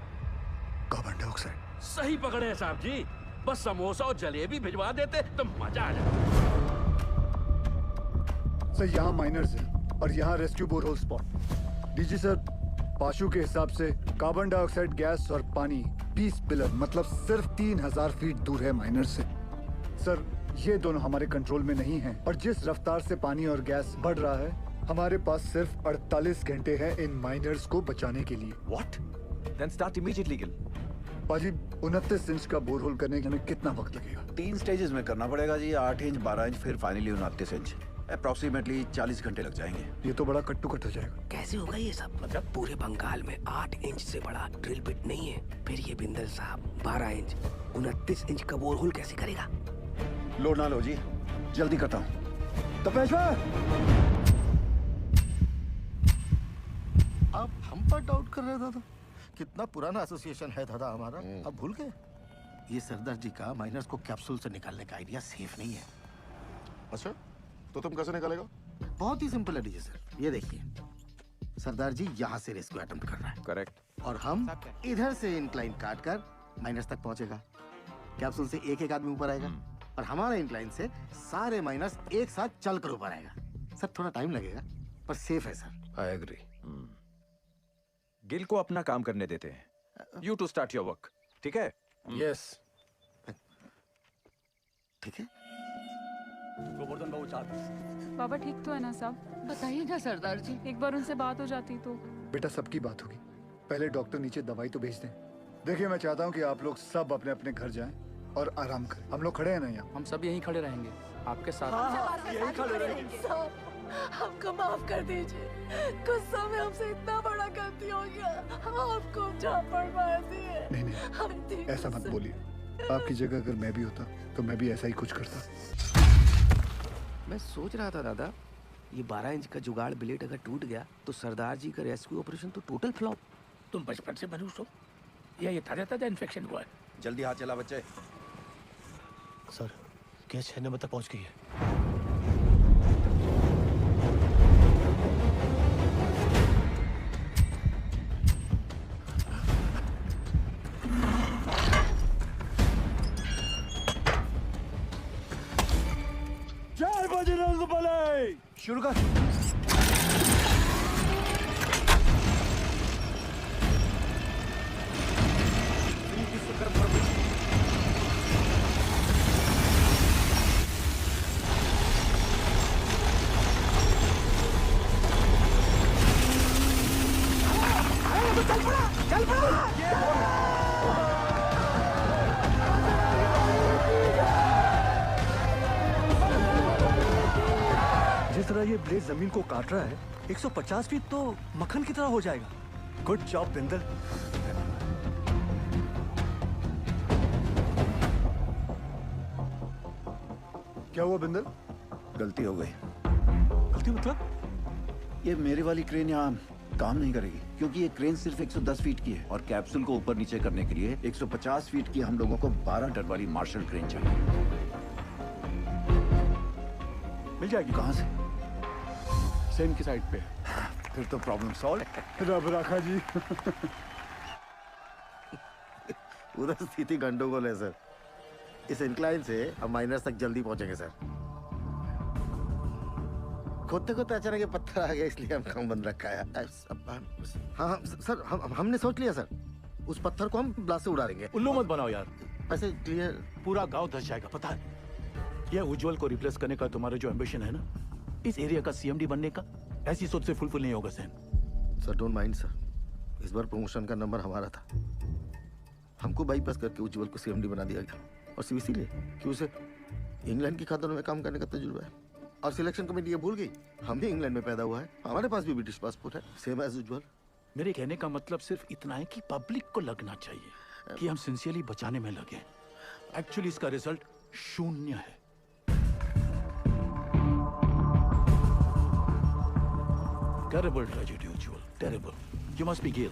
Carbon dioxide? सही पकड़े हैं साहब जी। बस समोसा और जलेबी भिजवा देते तो मजा आ जाता। सर यहाँ माइनर्स है और यहाँ rescue borehole spot. DG sir, पाशु के हिसाब से कार्बन डाइऑक्साइड गैस और पानी 20 पिलर मतलब सिर्फ 3000 फीट दूर है माइनर्स से। सर ये दोनों हमारे कंट्रोल में नहीं हैं और जिस रफ्तार से पानी और गैस बढ़ रहा है हमारे पास सिर्फ 48 घंटे हैं इन माइनर्स को बचाने के लिए। What? Then start immediately, Gil. पाजी 29 इंच का बोरहोल करने में कितना वक्त लगेगा? 3 स्टेजेस में करना पड़ेगा जी, 8 इंच, 12 इंच, फिर फाइनली 29 इंच। अप्रोक्सीमेटली 40 घंटे लग जाएंगे। ये तो बड़ा कट्टू कट हो जाएगा। कैसे होगा ये सब? मतलब पूरे बंगाल में 8 इंच से बड़ा ड्रिल बिट नहीं है। फिर ये बिंदल साहब 12 इंच 29 इंच का बोरहोल कैसे करेगा? लो ना लो जी, जल्दी करता हूँ। तो पेशवा आप हम पर डाउट कर रहे दादा? कितना पुराना एसोसिएशन है दादा हमारा, अब भूल गए? ये सरदार जी का माइनर्स को कैप्सूल से निकालने का आइडिया सेफ नहीं है। अच्छा, तो तुम कैसे निकालेगा? बहुत ही सिंपल है डीजे सर, ये देखिए सरदार जी यहाँ से रेस्क्यू अटेम्प्ट कर रहा है। करेक्ट। और हम इधर से इंक्लाइन काट कर माइनस तक पहुंचेगा। कैप्सूल से एक एक आदमी ऊपर आएगा और हमारा इंक्लाइन से सारे माइनस एक साथ चल कर ऊपर आएगा। सर थोड़ा टाइम लगेगा पर सेफ है सर। I agree. गिल को अपना काम करने देते हैं। You to start your work, ठीक है? यस ठीक है। गोवर्धन बाबू 4 पीस। बाबा ठीक तो है ना साहब? बताइए ना सरदार जी, एक बार उनसे बात हो जाती तो। बेटा सबकी बात होगी, पहले डॉक्टर नीचे दवाई तो भेज दें। देखिए मैं चाहता हूँ कि आप लोग सब अपने अपने घर जाएं और आराम करें। हम लोग खड़े हैं ना यहाँ? हम सब यहीं खड़े रहेंगे आपके साथ। हाँ, यहीं खड़े रहेंगे। हमको माफ कर दीजिए, गुस्सा में हमसे इतना बड़ा गलती हो गया, आपको झापड़ मार दिए। नहीं ऐसा मत बोलिए। आपकी जगह अगर मैं भी होता तो मैं भी ऐसा ही कुछ करता। मैं सोच रहा था दादा, ये 12 इंच का जुगाड़ ब्लेड अगर टूट गया तो सरदार जी का रेस्क्यू ऑपरेशन तो टोटल फ्लॉप। तुम बचपन से मनुष्य हो या ये ताजा इन्फेक्शन हुआ है? जल्दी हाथ चला बच्चे। सर गैस 6 नंबर तक पहुंच गई है। जय बजरंगबली। शुरू कर। चल पड़ा। जिस तरह ये ब्लेड जमीन को काट रहा है 150 फीट तो मक्खन की तरह हो जाएगा। Good job Bindal. क्या हुआ बिंदल? गलती हो गई। गलती मतलब? ये मेरी वाली क्रेन यहाँ काम नहीं करेगी क्योंकि ये क्रेन सिर्फ 110 फीट की है और कैप्सूल को ऊपर नीचे करने के लिए 150 फीट की हम लोगों को 12 टन वाली मार्शल क्रेन चाहिए। मिल जाएगी। कहाँ से? सेम की साइड पे। फिर तो प्रॉब्लम सॉल्व। रब रखा जी। उधर स्थिति गंडोगोल है सर। इस इंक्लाइन से हम माइनस तक जल्दी पहुंचेंगे सर। खोदते खोदते अचानक ये पत्थर आ गया इसलिए हम काम बंद रखा है। हाँ सर हमने सोच लिया सर। उस पत्थर को हम ब्लास्ट से उड़ा देंगे। उल्लू मत बनाओ यार। ऐसे क्लियर पूरा गांव धस जाएगा, पता है? ये उज्जवल को रिप्लेस करने का तुम्हारा जो एम्बिशन है ना, इस एरिया का सीएमडी बनने का, ऐसी सोच से फुलफिल नहीं होगा सैन। सर डोंट माइंड सर, इस बार प्रमोशन का नंबर हमारा था। हमको बाईपास करके उज्जवल को सीएमडी बना दिया गया, और सिर्फ इसीलिए कि उसे इंग्लैंड की खातों में काम करने का तजुर्बा है। और सिलेक्शन कमेटी ये भूल गई, हम भी इंग्लैंड में पैदा हुआ है, हमारे पास भी ब्रिटिश पासपोर्ट है, सेम एज उज्जवल। मेरे कहने का मतलब सिर्फ इतना है कि पब्लिक को लगना चाहिए कि हम सिंसियरली बचाने में लगे। एक्चुअली इसका रिजल्ट शून्य है। Terrible tragedy, Ujjwal. Terrible. You must be Gail.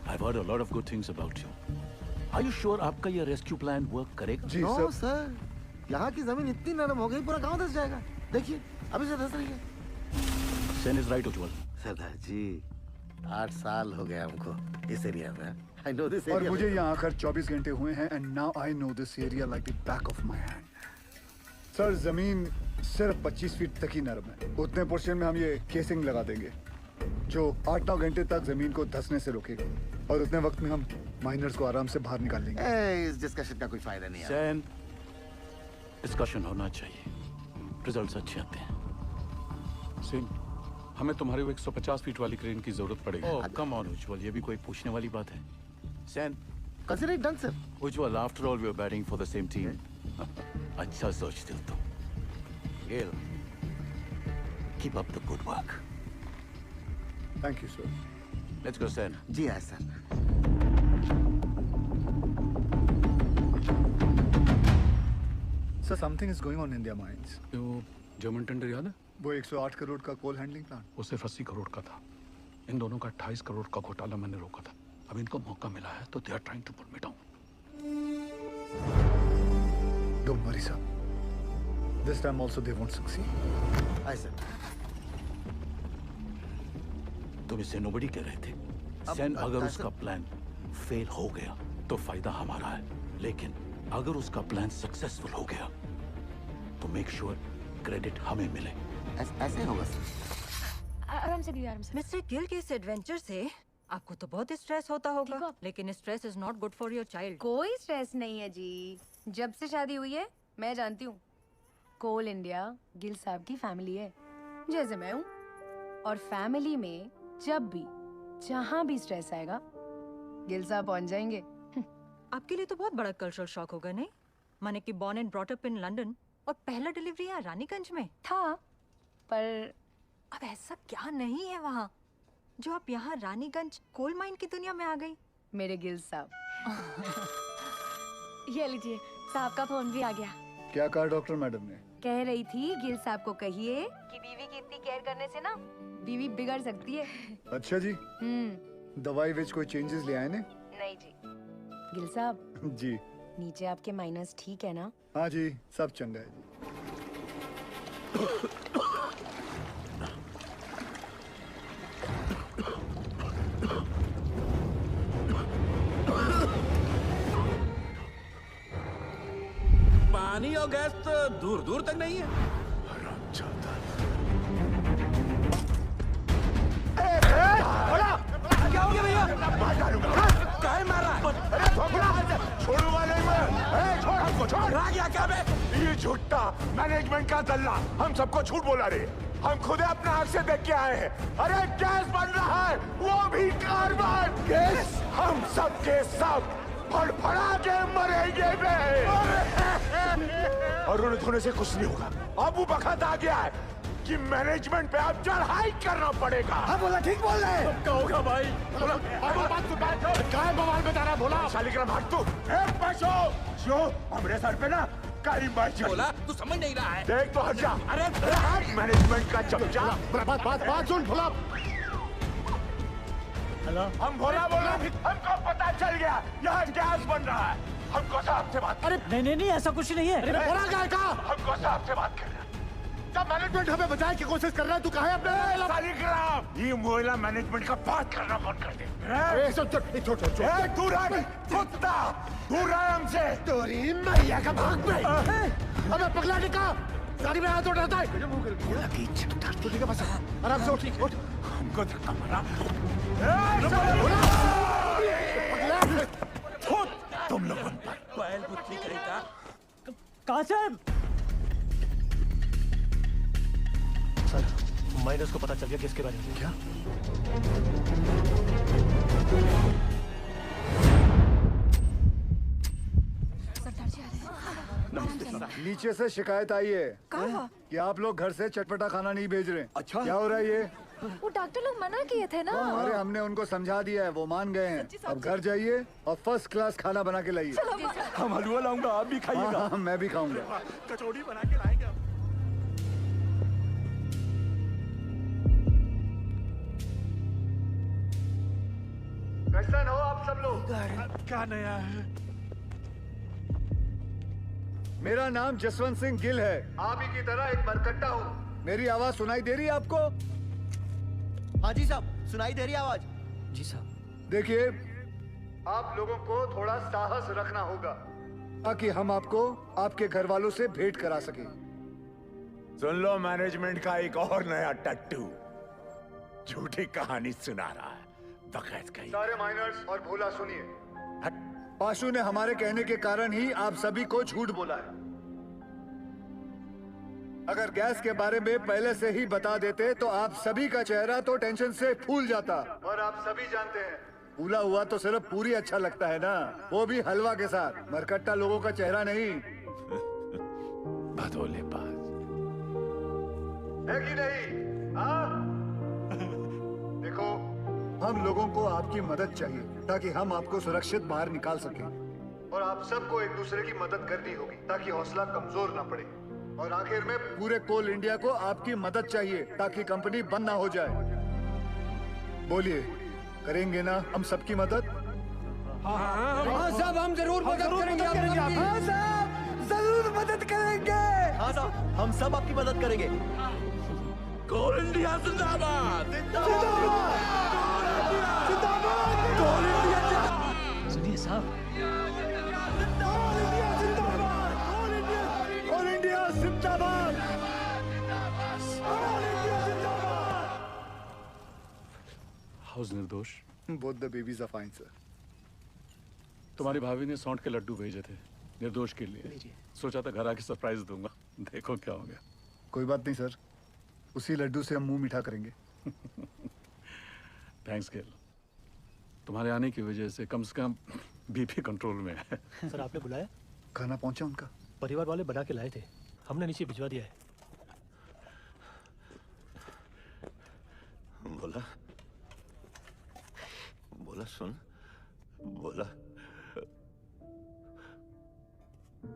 I've heard a lot of good things about you. Are you sure आपका ये रेस्क्यू प्लान वर्क करेगा? जी no, सर, यहाँ की जमीन इतनी नरम हो गई पूरा गांव धस जाएगा। देखिए अभी से धस रही है। Sen is right, Ujjwal. सरदार जी 8 साल हो गए हमको इस एरिया में। I know this और area मुझे यहाँ आकर 24 घंटे हुए हैं and now I know this area like the back of my hand. Sir जमीन सिर्फ 25 फीट तक ही नरम है। उतने पोर्शन में हम ये केसिंग लगा देंगे जो 8-9 घंटे तक जमीन को धंसने से रोकेगा, और उतने वक्त में हम माइनर्स को आराम से बाहर निकाल लेंगे। इस डिस्कशन का कोई फायदा नहीं है। Sen, डिस्कशन होना चाहिए। रिजल्ट्स अच्छे आते हैं। सेन, हमें तुम्हारे वो 150 फीट वाली क्रेन की जरूरत पड़ेगी। ओह कम ऑन उज्जवल, ये भी कोई पूछने वाली बात है? Sen, consider it done, sir. Ujjwal, after all, we are batting for the same team. अच्छा सोचते हो तुम। Gail, keep up the good work. Thank you, sir. Let's go, Sen. जी हाँ sir. Sir, something is going on in their minds. वो German tender याद है? वो 108 करोड़ का कोल हैंडलिंग प्लांट, वो सिर्फ 80 करोड़ का था। इन दोनों का 28 करोड़ का घोटाला मैंने रोका था। अब इनको मौका मिला है तो they are trying to put me down. Don't worry, sir. This time also they won't succeed. Aye, sir. तुम इसे नोबडी कह रहे थे। सेन, अगर उसका प्लान फेल हो गया तो फायदा हमारा है, लेकिन अगर उसका प्लान सक्सेसफुल हो गया तो मेक श्योर क्रेडिट हमें मिले। ऐसे होगा सर। आराम से भी, आराम से। मिस्टर गिल के इस एडवेंचर से आपको तो बहुत स्ट्रेस होता होगा, लेकिन stress is not good for your child. कोई स्ट्रेस नहीं है जी। जब से शादी हुई है मैं जानती हूँ, कोल इंडिया गिल साहब की फैमिली है, जैसे मैं हूँ। और फैमिली में जब भी जहाँ भी स्ट्रेस आएगा गिल साहब पहुँच जाएंगे। आपके लिए तो बहुत बड़ा कल्चरल शॉक होगा नहीं? माने कि born and brought up in London और पहला डिलीवरी यहाँ रानीगंज में था, पर अब ऐसा क्या नहीं है वहाँ जो आप यहाँ रानीगंज कोल माइन की दुनिया में आ गई? मेरे गिल साहब। ये लीजिए, साहब का फोन भी आ गया। क्या कहा डॉक्टर मैडम ने? कह रही थी गिल साहब को कहिए कि बीवी की इतनी केयर करने से ना बीवी बिगड़ सकती है। अच्छा जी। दवाई विच कोई चेंजेस ले आए ने? नहीं जी। गिल साहब जी, नीचे आपके माइनस ठीक है ना? हाँ जी, सब चंगा है जी। पानी और गैस तो दूर दूर तक नहीं है। क्या हो गया भैया? काहे मारा? अरे छोड़ूंगा नहीं मैं। छोड़ हमको, छोड़। रहा क्या क्या बे? ये झूठा मैनेजमेंट का दल्ला हम सबको झूठ बोला रे। हम खुद अपने आँख से देख के आए हैं। अरे गैस बन रहा है, वो भी कार्बन गैस। हम सब के सब फड़फड़ा के मरेंगे बे। और उन्हें धोने से कुछ नहीं होगा। अब वो वक्त आ गया है कि मैनेजमेंट पे अब चढ़ाई करना पड़ेगा। हाँ बोला, ठीक बोल रहे हैं। क्या होगा भाई? बोला, बात तो क्या बवाल बता रहा है? बोला शालिग्राम हट तू। पैसो जो हमारे सर पे ना काली मार बोला तू समझ नहीं रहा है। देख तो हट जा। अरे मैनेजमेंट का चमचा। बात सुन भोला। हेलो, हम भोला बोला, हमको पता चल गया यहाँ गैस बन रहा है। हमको साहब से बात। अरे नहीं ऐसा कुछ नहीं है। अरे भोला क्या कहा? हमको साहब से बात कर। जब मैनेजमेंट हमें बचाने की कोशिश कर रहा है तू कहाँ है अपने? शालिग्राम, ये मोहल्ला मैनेजमेंट का बात करना बंद कर दे। दूर कुत्ता दूर है हमसे। तोरी मैया का भाग में। अबे पगला निका, गाड़ी में हाथ उठाता है। तू ठीक है? बस आराम से उठ। हमको धक्का मारा। पगला तुम लोगों पर बैल बुद्धि कहीं का कासिम सर, माइनस को पता चल गया किसके बारे में। क्या? नीचे से शिकायत आई है कि आप लोग घर से चटपटा खाना नहीं भेज रहे। अच्छा, क्या हो रहा है ये? वो डॉक्टर लोग मना किए थे ना। अरे हमने उनको समझा दिया है, वो मान गए हैं। अब घर जाइए और फर्स्ट क्लास खाना बना के लाइए। हम हलवा लाऊंगा, आप भी खाइएगा। हाँ, मैं भी खाऊंगा। कचौड़ी बना के लाएंगे। कैसा हो आप सब लोग? क्या नया है? मेरा नाम जसवंत सिंह गिल है। आप ही की तरह एक मरकट्टा हूँ। मेरी आवाज सुनाई दे रही है आपको? हाँ जी साहब, सुनाई दे रही है आवाज। जी साहब। देखिए, आप लोगों को थोड़ा साहस रखना होगा ताकि हम आपको आपके घर वालों से भेंट करा सके। सुन लो, मैनेजमेंट का एक और नया टट्टू झूठी कहानी सुना रहा है। बकैत कहीं। सारे माइनर्स और भोला सुनिए। पाशु ने हमारे कहने के कारण ही आप सभी को झूठ बोला है। अगर गैस के बारे में पहले से ही बता देते तो आप सभी का चेहरा तो टेंशन से फूल जाता। और आप सभी जानते हैं, फूला हुआ तो सिर्फ पूरी अच्छा लगता है ना, वो भी हलवा के साथ। मरकट्टा लोगों का चेहरा नहीं। भदोले बाज है कि नहीं? हाँ? देखो, हम लोगों को आपकी मदद चाहिए ताकि हम आपको सुरक्षित बाहर निकाल सकें। और आप सबको एक दूसरे की मदद करनी होगी ताकि हौसला कमजोर ना पड़े। और आखिर में पूरे कोल इंडिया को आपकी मदद चाहिए ताकि कंपनी बंद ना हो जाए। बोलिए, करेंगे ना हम सबकी मदद? हाँ साहब, हम जरूर मदद करेंगे। हाँ साहब, जरूर मदद करेंगे। हाँ साहब, हम सब आपकी मदद करेंगे। कोल इंडिया जिंदाबाद। सुनिए साहब, ऑल इंडिया जिंदाबाद। How's Nirdosh. Both the babies are fine sir. तुम्हारी भाभी ने सौंठ के लड्डू भेजे थे निर्दोष के लिए। सोचा था घर आके सरप्राइज दूंगा, देखो क्या हो गया। कोई बात नहीं सर, उसी लड्डू से हम मुंह मीठा करेंगे। थैंक्स गेल, तुम्हारे आने की वजह से कम बीपी कंट्रोल में है। सर, आपने बुलाया? खाना पहुंचा उनका? परिवार वाले बना के लाए थे, हमने नीचे भिजवा दिया है। बोला बोला, सुन, बोला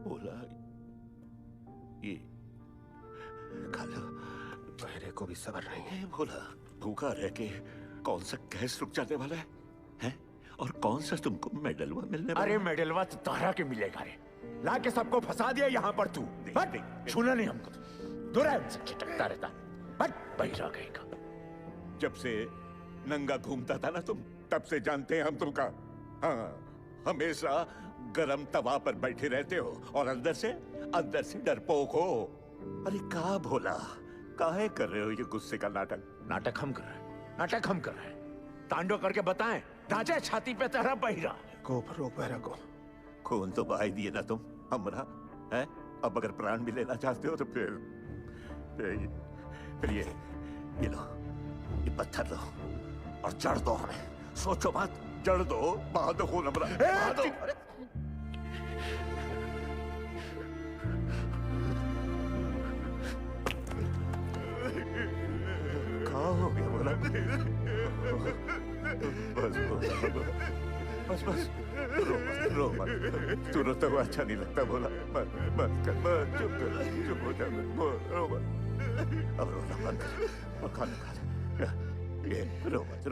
बोला, ये खा लो। बहरे को भी सब्र नहीं है। बोला, भूखा रह के कौन सा गैस रुक जाने वाला है? हैं? और कौन सा तुमको मेडलवा मिलने वाला? अरे मेडलवा तो तारा के मिलेगा रे। ला के सबको फंसा दिया यहाँ पर तू। छूना नहीं हमको, दूर है हमसे, छिटकता रहता। बहिरा गएगा। जब से नंगा घूमता था ना तुम, तब से जानते हैं हम तुमका। हाँ, हमेशा गरम तवा पर बैठे रहते हो और अंदर से डरपोक हो। अरे का भोला, काहे कर रहे हो ये गुस्से का नाटक? नाटक हम कर रहे हैं, नाटक हम कर रहे हैं। तांडव करके बताएं, राजा छाती पे तरह बहिरा। गोप रोक बहरा को। खून तो बहा दिए ना तुम हमरा, है? अब अगर प्राण भी लेना चाहते हो तो फिर ये लो, ये पत्थर लो और जड़ दो हमें। सोचो मत, जड़ दो, बहा दो खून हमरा, बहा दो। कहाँ हो गया बोला? बस रो मत। तू रोता हुआ अच्छा नहीं लगता बोला। बस चुप हो जा, रो मत। अब रोना बंद कर और खाना खा ले। ये रो मत।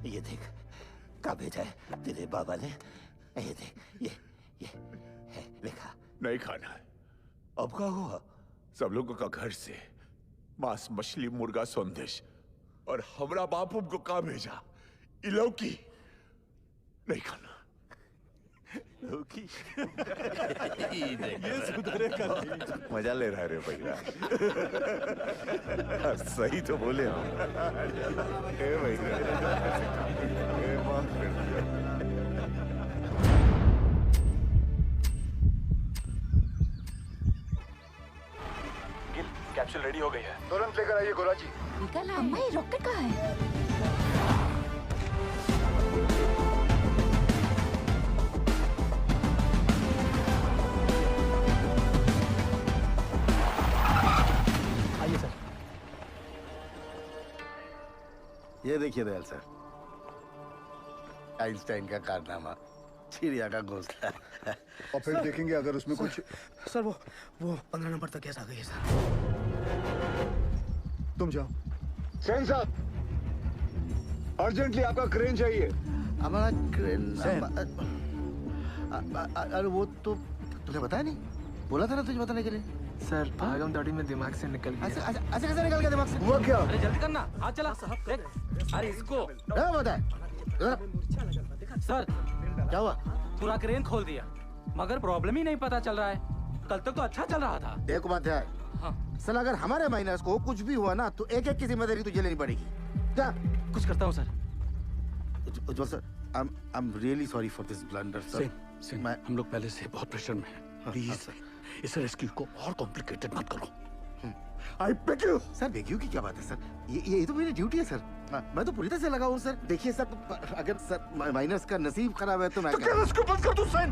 ये देख क्या भेजा है तेरे बाबा ने। ये देख, ये है, लिखा। नहीं खाना है। अब क्या हुआ? सब लोगों का घर से मांस, मछली, मुर्गा, संदेश, और हमरा बापू को कहा भेजा? इलौकी नहीं खाना, लोकी ये सुधरे का मजा ले रहा है रे भैया। सही तो बोले हम। ए भैया ए माफ कर दिया। गिल, कैप्सूल रेडी हो गई है। तुरंत लेकर आइए गोरा जी। निकल अम्मा, ये रॉकेट कहाँ है? आइए सर। ये देखिए दयाल सर, आइंस्टाइन का कारनामा, चिड़िया का घोंसला। और फिर देखेंगे अगर उसमें कुछ। सर वो 15 नंबर तक कैसे आ गई है सर? तुम जाओ। सेन साहब, अर्जेंटली आपका क्रेन चाहिए। हमारा क्रेन। अरे वो तो तुझे बताया नहीं, बोला था ना तुझे बताने के लिए। सर भागम दौड़ी में दिमाग से निकल गया। ऐसे कैसे निकल गया दिमाग से? हुआ क्या? अरे जल्दी करना, हाथ चला। अरे इसको बताए सर, क्या हुआ? पूरा क्रेन खोल दिया, मगर प्रॉब्लम ही नहीं पता चल रहा है। कल तक तो अच्छा चल रहा था। देखो बात है, सर अगर हमारे माइनस को कुछ भी हुआ ना तो एक एक की जिम्मेदारी तुझे लेनी पड़ेगी। क्या? कुछ करता हूँ sir. Ujjwal sir, I am really sorry for this blunder sir. हम लोग पहले से बहुत प्रेशर में हैं। प्लीज इस रेस्क्यू को और कॉम्प्लिकेटेड मत करो। I beg you. Sir beg you की क्या बात है सर? ये तो मेरी ड्यूटी है सर। मैं तो पूरी तरह से लगा हूँ सर। देखिए सर, अगर सर माइनस का नसीब खराब है तो मैं क्या रेस्क्यू बंद कर दूं सैन?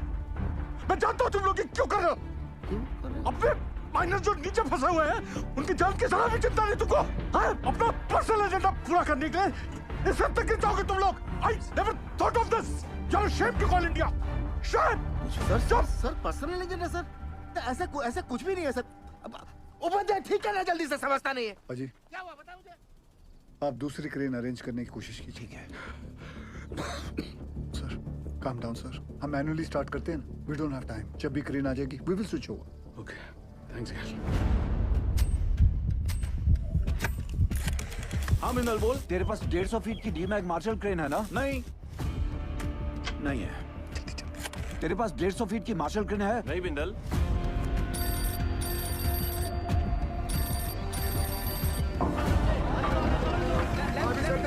मैं जानता हूँ तुम लोग ये क्यों कर रहे हो। अपने माइनस जो नीचे फंसे हुए हैं उनकी जान की जरा भी चिंता नहीं तुमको? अपना पर्सनल एजेंडा पूरा करने के लिए इस हद तक गिर जाओगे तुम लोग। I never thought of this. You are ashamed to call India. Shame. Sir personal agenda sir, ऐसा कुछ भी नहीं है सर। ऊपर जाए, ठीक है ना, जल्दी से, समझता नहीं है। अजी, क्या हुआ बता मुझे। आप दूसरी क्रेन अरेंज करने की कोशिश कीजिए। ठीक है सर, काम डाउन सर। हम मैन्युअली स्टार्ट करते हैं ना, वी डोंट हैव टाइम। जब भी क्रेन आ जाएगी we will switch over. Okay, thanks यार। हाँ मिनल बोल। तेरे पास 150 फीट की डीमैग मार्शल क्रेन है ना? नहीं है। तेरे पास 150 फीट की मार्शल क्रेन है? नहीं बिंदल।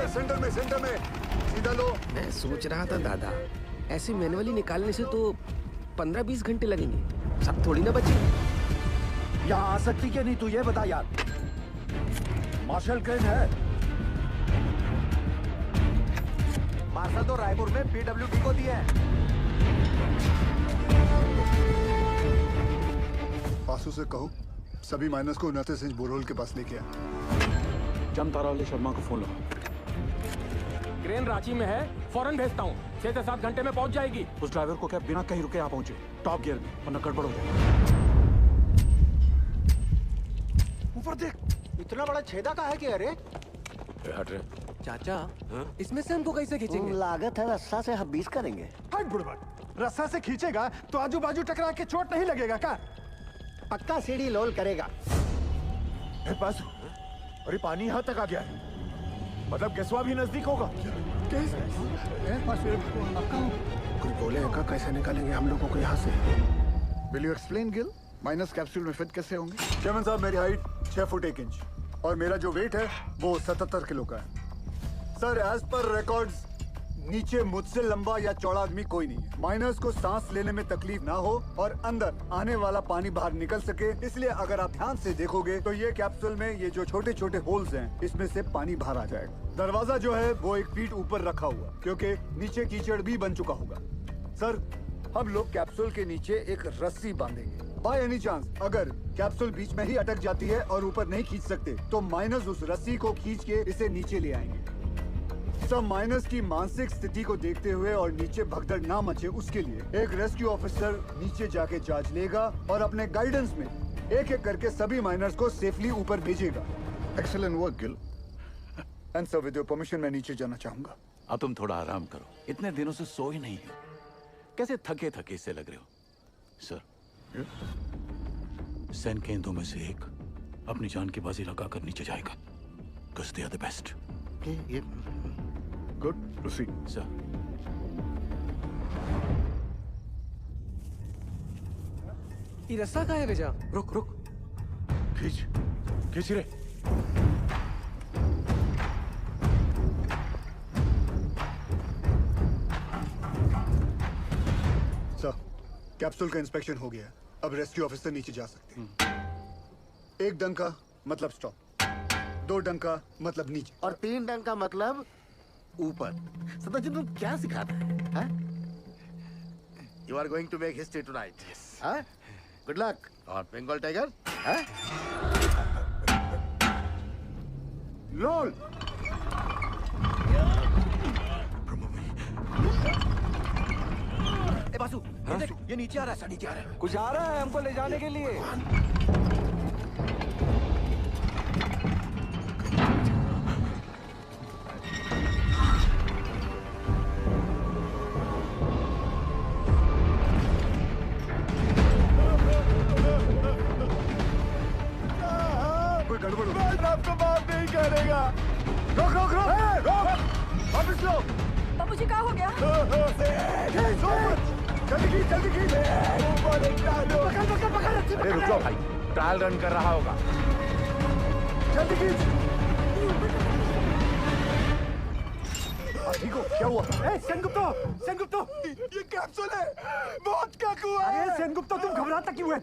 सेंटर में सीधा लो। मैं सोच रहा था दादा, ऐसे मैनुअली निकालने से तो 15-20 घंटे लगेंगे, सब थोड़ी ना बचे। यहाँ आ सकती क्या नहीं तू ये बता यार। मार्शल क्रेन है। मार्शल तो रायपुर में PWD को दिए हैं। पासू से कहो सभी माइनस को 29 इंच बोरहोल के पास लेके आ। जमतारा वाले शर्मा को फोन लगाओ। क्रेन रांची में है, फौरन भेजता हूँ। 6 से 7 घंटे में पहुंच जाएगी। उस ड्राइवर को क्या बिना कहीं रुके यहाँ पहुंचे, टॉप गियर में, वरना गड़बड़ हो जाएगी। ऊपर देख, इतना बड़ा छेदा का है कि? अरे हट रहे चाचा, इसमें से हमको कैसे खींचेंगे? लागत है रस्सा से हम 20 करेंगे। हट बुड़बक, रस्सा से खींचेगा तो आजू बाजू टकरा के चोट नहीं लगेगा क्या? पक्का सीढ़ी लोल करेगा। पास अरे पानी यहाँ तक आ गया है, मतलब गैसवा भी नजदीक होगा। कुछ बोले का कैसे निकालेंगे हम लोगों को यहाँ से? Will you explain Gill? Minus capsule में फिट कैसे होंगे? चेयरमैन साहब, मेरी हाइट 6 फुट 1 इंच और मेरा जो वेट है वो 77 किलो का है। सर एज पर रिकॉर्ड्स नीचे मुझसे लंबा या चौड़ा आदमी कोई नहीं है। माइनस को सांस लेने में तकलीफ ना हो और अंदर आने वाला पानी बाहर निकल सके, इसलिए अगर आप ध्यान से देखोगे तो ये कैप्सूल में ये जो छोटे छोटे होल्स हैं इसमें से पानी बाहर आ जाएगा। दरवाजा जो है वो 1 फीट ऊपर रखा हुआ क्योंकि नीचे कीचड़ भी बन चुका होगा। सर हम लोग कैप्सूल के नीचे एक रस्सी बांधेंगे। बाय एनी चांस अगर कैप्सूल बीच में ही अटक जाती है और ऊपर नहीं खींच सकते तो माइनस उस रस्सी को खींच के इसे नीचे ले आएंगे। सब माइनस की मानसिक स्थिति को देखते हुए और नीचे भगदड़ ना मचे उसके लिए एक रेस्क्यू ऑफिसर नीचे जाके जांच लेगा और अपने गाइडेंस में एक एक करके सभी माइनर्स को सेफली ऊपर भेजेगा। Excellent work Gill. And sir with your permission मैं नीचे जाना चाहूंगा। अब तुम थोड़ा आराम करो, इतने दिनों से सो ही नहीं हो, कैसे थके थके से लग रहे हो। सर सैन केंद्रों में से एक अपनी जान की बाजी लगाकर नीचे जाएगा, 'cause they are the best. Good, proceed. Sir ये रास्ता कहाँ है बेजा? रुक रुक, खींच खींच रे। सर, कैप्सूल का इंस्पेक्शन हो गया। अब रेस्क्यू ऑफिसर नीचे जा सकते हैं। 1 डंका मतलब स्टॉप, 2 डंका मतलब नीचे, और 3 डंका मतलब ऊपर। सदाजी तुम क्या सिखाता है? You are going to make history tonight. Good luck. और बंगाल टाइगर लोल। ए बासु, ये देख, ये नीचे आ रहा है, सर नीचे आ रहा है। कुछ आ रहा है हमको ले जाने के लिए। कोई गड़बड़ मैं आपको माफ नहीं करेगा। रोक रोक रोक रोक, वापस लो। बाबूजी क्या हो गया? जल्दी खींच जल्दी खींच। पकड़ पकड़ पकड़, अच्छी अरे रुक जाओ भाई, ट्रायल रन कर रहा होगा। जल्दी खींच। ठीक हो, क्या हुआ? सेनगुप्ता, ये कैप्सूल है, मौत का कुआं। अरे सेनगुप्ता, तुम घबराता क्यों है?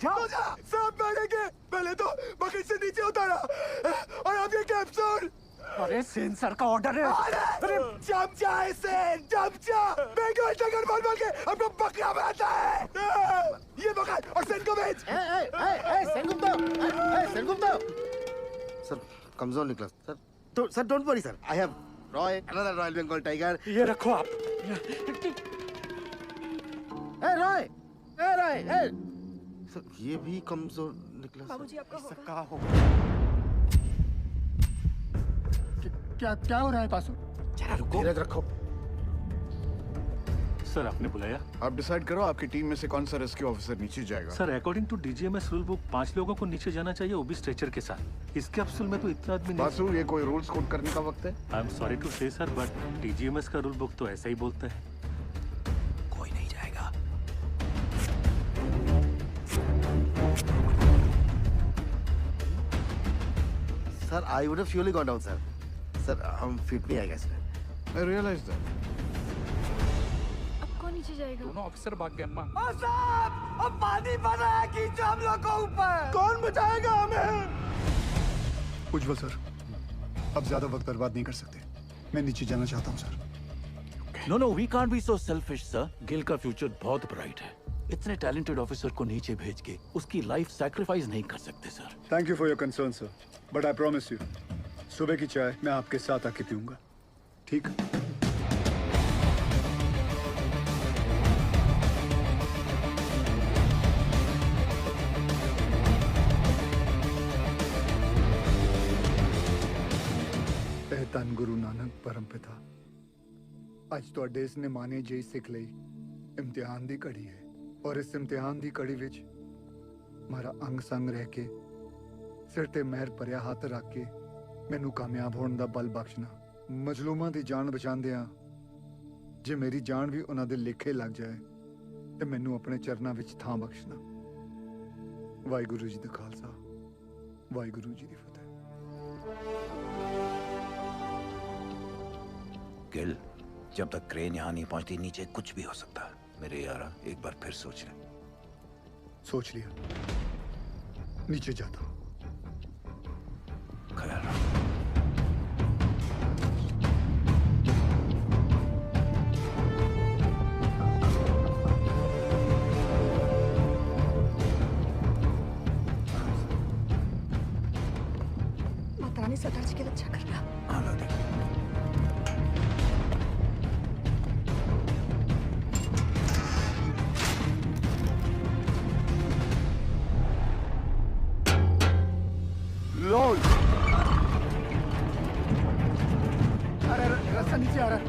सब मरेंगे। पहले तो बकेट से नीचे उतारा और अब ये कैप्सूल। अरे सेन सर का ऑर्डर है। अरे चमचा है सेन, चमचा। बंगाल टाइगर बोल बोल के हमको बकरा बनाता है। ये बकरा और सेन को बेच। सेनगुप्ता। सर कमजोर निकला सर। तो sir don't worry sir, I have Roy, another royal Bengal tiger. ये रखो आप। रॉय, सर ये भी कमजोर निकला। बाबूजी आपका होगा। कहाँ हो? क्या हो रहा है बासु? जरा रुको। धीरज रखो। सर आपने बुलाया? आप डिसाइड करो आपकी टीम में से कौन सा रेस्क्यू ऑफिसर नीचे जाएगा। Sir according to DGMS rule book 5 लोगों को नीचे जाना चाहिए, वो भी स्ट्रेचर के साथ। इस कैप्सूल में तो इतना आदमी नहीं। बासु, ये कोई रूल्स कोड करने का वक्त है? आई एम सॉरी टू से सर, बट डीजीएमएस का रूल बुक तो ऐसा ही बोलता है। कोई नहीं जाएगा। Sir I would have surely gone down sir. Sir हम फिट नहीं आएगा इसमें। I realize that. अब कौन नीचे जाएगा? दोनों ऑफिसर भाग गए अम्मा। साहब, अब पानी भर रहा है, खींचो हम लोग को ऊपर। कौन बचाएगा हमें? उज्जवल सर, अब ज्यादा वक्त बर्बाद नहीं कर सकते। मैं नीचे जाना चाहता हूँ sir. No no, we can't be so selfish sir. Gill का फ्यूचर बहुत ब्राइट है। इतने टैलेंटेड ऑफिसर को नीचे भेज के उसकी लाइफ सैक्रिफाइस नहीं कर सकते sir. Thank you for your concern sir, but I promise you, सुबह की चाय मैं आपके साथ आके पीऊंगा, ठीक? धन गुरु नानक परम पिता, ਅੱਜ ਤੁਹਾਡੇ ਇਸ ਨਿਮਾਣੇ ਜਿਹੀ ਸਿੱਖ ਲਈ ਇਮਤਿਹਾਨ ਦੀ ਘੜੀ ਹੈ ਔਰ ਇਸ ਇਮਤਿਹਾਨ ਦੀ ਘੜੀ ਵਿੱਚ ਮਾਰਾ ਅੰਗ ਸੰਗ ਰਹਿ ਕੇ ਸਿਰ ਤੇ ਮਹਿਰ ਭਰਿਆ ਹੱਥ ਰੱਖ ਕੇ ਮੈਨੂੰ ਕਾਮਯਾਬ ਹੋਣ ਦਾ ਬਲ ਬਖਸ਼ਣਾ। ਮਜਲੂਮਾਂ ਦੀ ਜਾਨ ਬਚਾਉਂਦਿਆਂ ਜੇ ਮੇਰੀ ਜਾਨ ਵੀ ਉਹਨਾਂ ਦੇ ਲੇਖੇ ਲੱਗ ਜਾਏ ਤੇ ਮੈਨੂੰ ਆਪਣੇ ਚਰਨਾਂ ਵਿੱਚ ਥਾਂ ਬਖਸ਼ਣਾ। ਵਾਹਿਗੁਰੂ ਜੀ ਦਾ ਖਾਲਸਾ, ਵਾਹਿਗੁਰੂ ਜੀ ਦੀ ਫਤਿਹ। गिल, जब तक क्रेन यहाँ नहीं पहुंचती नीचे कुछ भी हो सकता है। मेरे यारा एक बार फिर सोच ले। सोच लिया, नीचे जाता हूँ। ख्याल रखो। माता रानी सरदार जी की रक्षा करना। आना देख। अरे रास्ता नीचे आ रहा है।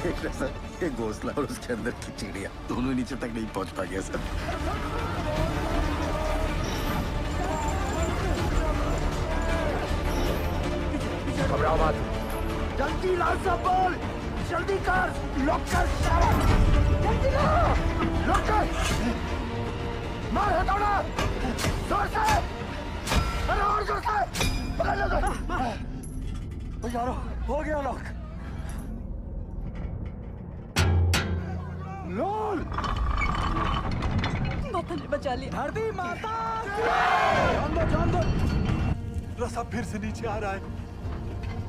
देख रहे सर, ये घोंसला और उसके अंदर की चिड़िया दोनों नीचे तक नहीं पहुंच पा गया सर। घबराओ मत। जल्दी लाल साहब बोल, जल्दी कर, लॉक कर, जल्दी लॉक कर, मार हथौड़ा, जोर से, अरे और जोर से, पकड़ लो यारो, हो गया लॉक। लोल माता ने बचा लिया। धरती माता जान दो रसा फिर से नीचे आ रहा है।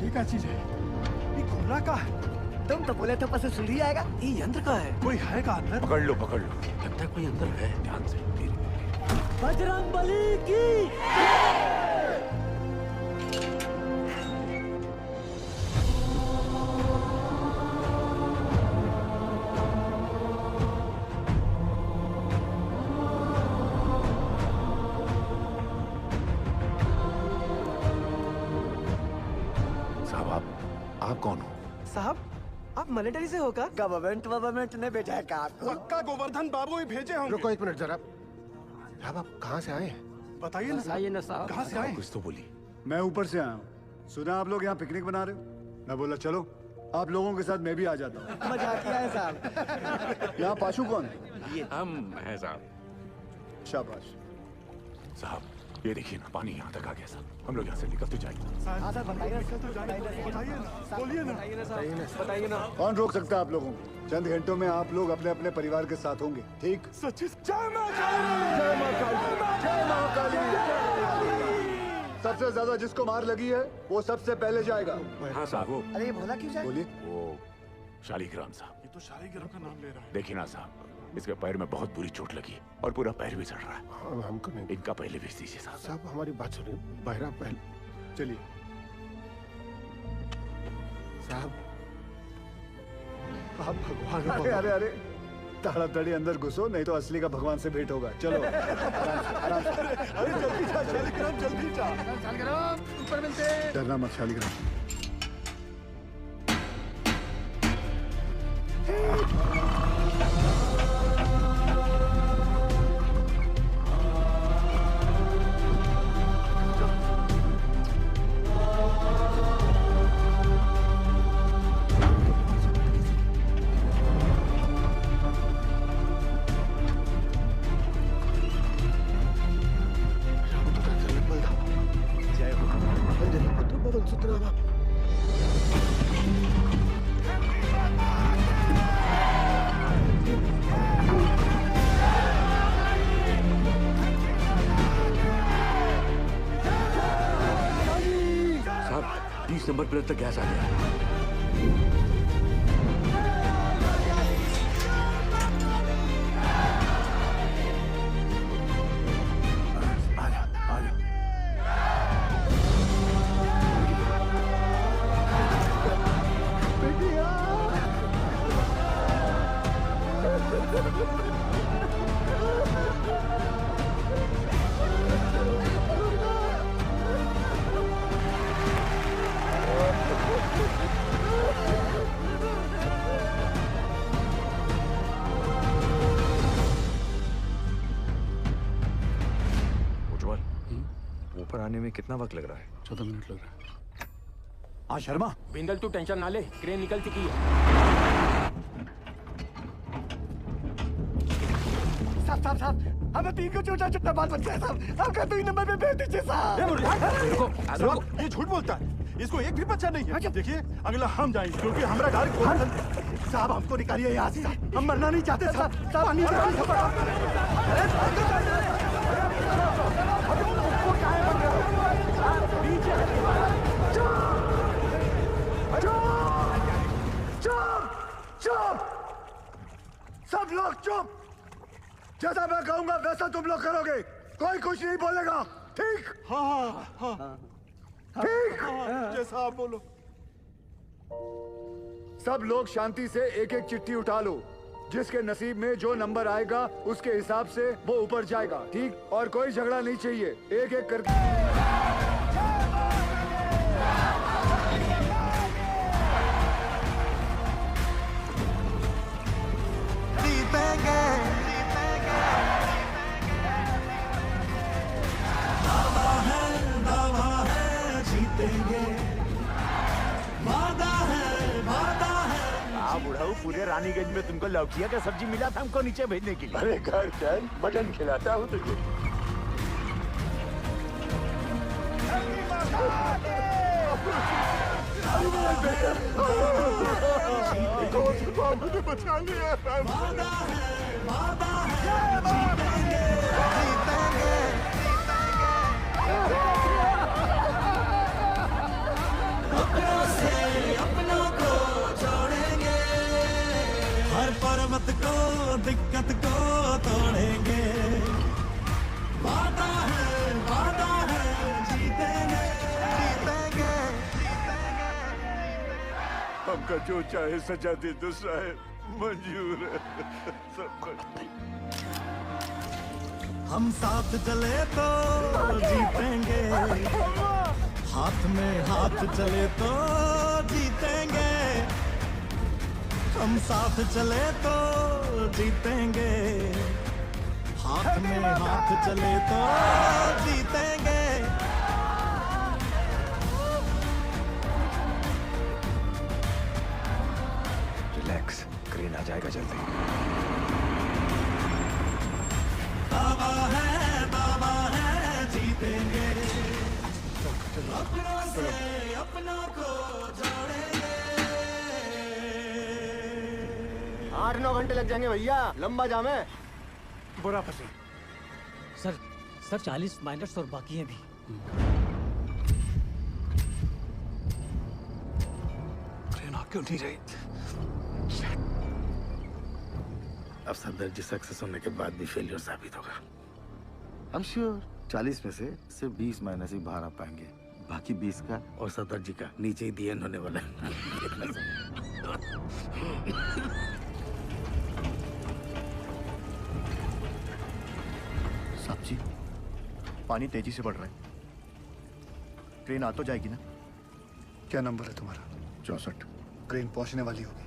ये क्या चीज है? ये कोला का है। तुम तो बोले थे बस सीढ़ी आएगा। ये यंत्र का है। कोई है का अंदर? पकड़ लो लगता है कोई अंदर है। ध्यान से। बजरंग बली की आप कौन हो? साहब आप मिलिट्री से होकर? गवर्नमेंट ने भेजा है का आपको? पक्का गोवर्धन बाबू ही भेजे होंगे। रुको एक मिनट जरा। साहब आप कहाँ से आए हैं? बताइए ना साहब। कहाँ से आए? कुछ तो बोली। मैं ऊपर से आया हूँ। सुना आप लोग यहाँ पिकनिक बना रहे हो? मैं बोला चलो आप लोगों के साथ मैं भी आ जाता हूँ। मजाकिया है साहब। यहाँ पाशु कौन है? ये हम हैं साहब। शाबाश। साहब ये देखिए ना, पानी यहाँ तक आ गया साहब। हम लोग यहाँ से निकल तो जाएंगे। बताइए ना। कौन रोक सकता है आप लोगों को? चंद घंटों में आप लोग अपने अपने परिवार के साथ होंगे। ठीक? सच्ची सबसे ज्यादा जिसको मार लगी है वो सबसे पहले जाएगा। हाँ साहब। अरे ये भोला क्यों जाए? बोलिए। वो शालिग्राम साहब। ये तो शालिग्राम का नाम ले रहा है। देखिए ना साहब, इसके पैर में बहुत बुरी चोट लगी और पूरा पैर भी सड़ रहा है। हमको नहीं। इनका पहले भेज दीजिए साहब। साहब हमारी बात सुनिए। बहरा पहले चलिए साहब। आप भगवान हो। अरे अरे ताड़ाताड़ी अंदर घुसो, नहीं तो असली का भगवान से भेंट होगा। चलो आराम से। अरे जल्दी जा शालिग्राम, जल्दी जा। शालिग्राम ऊपर मिलते। डरना मत शालिग्राम। साहब 30 नंबर प्लेट तक गैस आ गया। ऊपर आने में कितना वक्त लग रहा है? 14 मिनट लग रहा है। हाँ शर्मा। बिंदल तू टेंशन ना ले, क्रेन निकल चुकी है। साहब हमें 3 को छोटा छोटा बात बच गया साहब। आपका 3 नंबर पे भेज दीजिए साहब। ये झूठ बोलता है, इसको एक भी बच्चा नहीं है। देखिए अगला हम जाएंगे क्योंकि हमारा गाड़ी साहब हमको निकालिए यहाँ से। हम मरना नहीं चाहते साहब। चुप! सब लोग चुप! जैसा मैं कहूंगा वैसा तुम लोग करोगे। कोई कुछ नहीं बोलेगा। ठीक? हाँ। ठीक? जैसा आप बोलो। सब लोग शांति से एक एक चिट्ठी उठा लो। जिसके नसीब में जो नंबर आएगा उसके हिसाब से वो ऊपर जाएगा। ठीक? और कोई झगड़ा नहीं चाहिए। एक एक करके पूरे रानीगंज में तुमको लौकिया का सब्जी मिला था हमको नीचे भेजने के लिए। अरे घर चल, मटन खिलाता हूँ तुझे। मुझे बचा लिया। अपनों को छोड़ेंगे, हर पर्वत को दिक्कत को तोड़ेंगे। वादा है जीतेंगे, जीतेंगे। हमका जो चाहे सजा दे दो साहब, मंजूर है सब। हम साथ चले तो जीतेंगे, हाथ में हाथ चले तो जीतेंगे। हम साथ चले तो जीतेंगे, हाथ में हाथ चले तो जीतेंगे। रिलैक्स, क्रेन आ जाएगा जल्दी। बाबा है जीतेंगे, अपनों से अपनों को जोड़ेंगे। 8-9 घंटे लग जाएंगे भैया, लंबा जाम है। बुरा फंसे। सर 40 माइनर्स और बाकी हैं भी। ट्रेन आ क्यों नहीं रही? अब सदर जी सक्सेस होने के बाद भी फेलियर साबित होगा। हम श्योर 40 में से सिर्फ 20 माइनस ही बाहर आ पाएंगे, बाकी 20 का और सदर जी का नीचे ही दी एंड होने वाला है। साहब जी, पानी तेजी से बढ़ रहा है, ट्रेन आ तो जाएगी ना? क्या नंबर है तुम्हारा? 64। ट्रेन पहुंचने वाली होगी,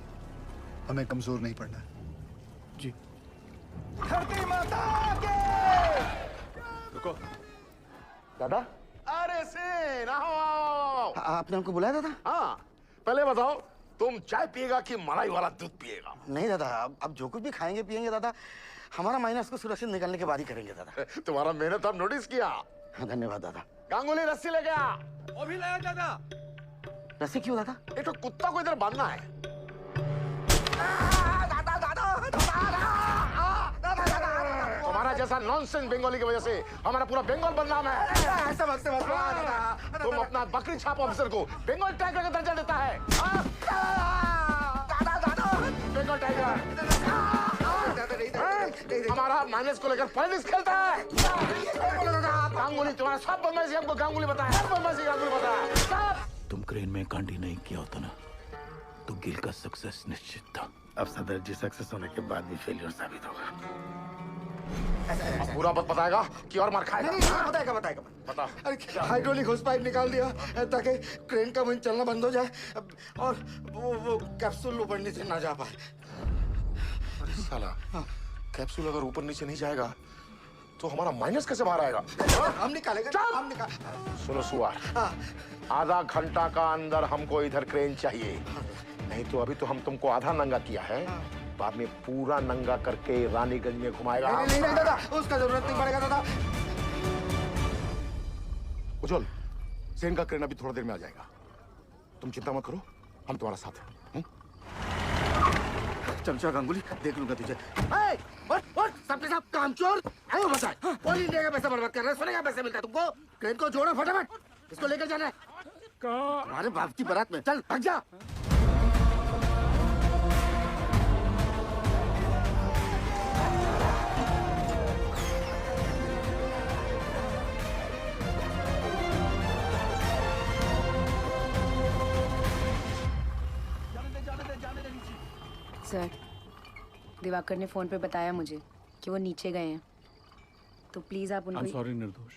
हमें कमजोर नहीं पड़ना है। जी। धरती माता के। रुको। दादा? अरे सेन, आओ। आपने हमको बुलाया दादा? हाँ, पहले बताओ तुम चाय पिएगा कि मलाई वाला दूध पिएगा? नहीं दादा, अब जो कुछ भी खाएंगे पिएंगे दादा, हमारा माइनस को सुरक्षित निकालने के बाद ही करेंगे दादा। तुम्हारा मेहनत अब नोटिस किया। हाँ, धन्यवाद दादा। गांगुली रस्सी ले गया। वो भी लाया दादा। रस्सी क्यों दादा? एक तो कुत्ता को इधर बांधना है। तुम्हारा जैसा नॉनसेंस बंगाली की वजह से हमारा पूरा बंगाल बदनाम है। ऐसा मत से मत। तुम अपना बकरी छाप ऑफिसर को बंगाल टाइगर का दर्जा देता है। बंगाल टाइगर हमारा माइनस को लेकर पॉलिटिक्स खेलता है। गांगुली तुम्हारा सब बदमाशी हमको गांगुली बताया, सब बदमाशी गांगुली बताया। तुम क्रेन में कांडी नहीं किया होता ना तो गिल का सक्सेस निश्चित था। अब सदर जी सक्सेस होने के बाद भी फेलियर साबित होगा। पूरा बात बताएगा कि और मार खाएगा? बताएगा। बता। अरे हाइड्रोलिक होस पाइप निकाल दिया ताकि क्रेन का विंड चलना बंद हो जाए और वो कैप्सूल ऊपर नीचे ना जा पाए। अरे साला, कैप्सूल अगर ऊपर नीचे नहीं जाएगा तो हमारा माइनस कैसे बाहर आएगा? हम निकालेंगे। सुनो सुआर, आधा घंटा का अंदर हमको इधर क्रेन चाहिए, नहीं तो अभी तो हम तुमको आधा नंगा किया है, बाद में पूरा नंगा करके रानीगंज में घुमाएगा। नहीं दादा, उसका जरूरत नहीं पड़ेगा दादा। उज्जवल, सेन का क्रेन अभी थोड़ा देर में आ जाएगा, तुम चिंता मत करो, हम तुम्हारा साथ हैं। चमचा गांगुली, देख लूंगा तुझे। सबके सब कामचोर आयो बसा। ऑल इंडिया का पैसा बर्बाद कर रहे हैं, सोने का पैसा मिलता है तुमको। क्रेन को जोड़ो फटाफट, इसको लेकर जाना है। तुम्हारे बाप की बारात में, चल भाग जा। सर, दिवाकर ने फोन पे बताया मुझे कि वो नीचे गए हैं, तो प्लीज आप उनको। सॉरी निर्दोष,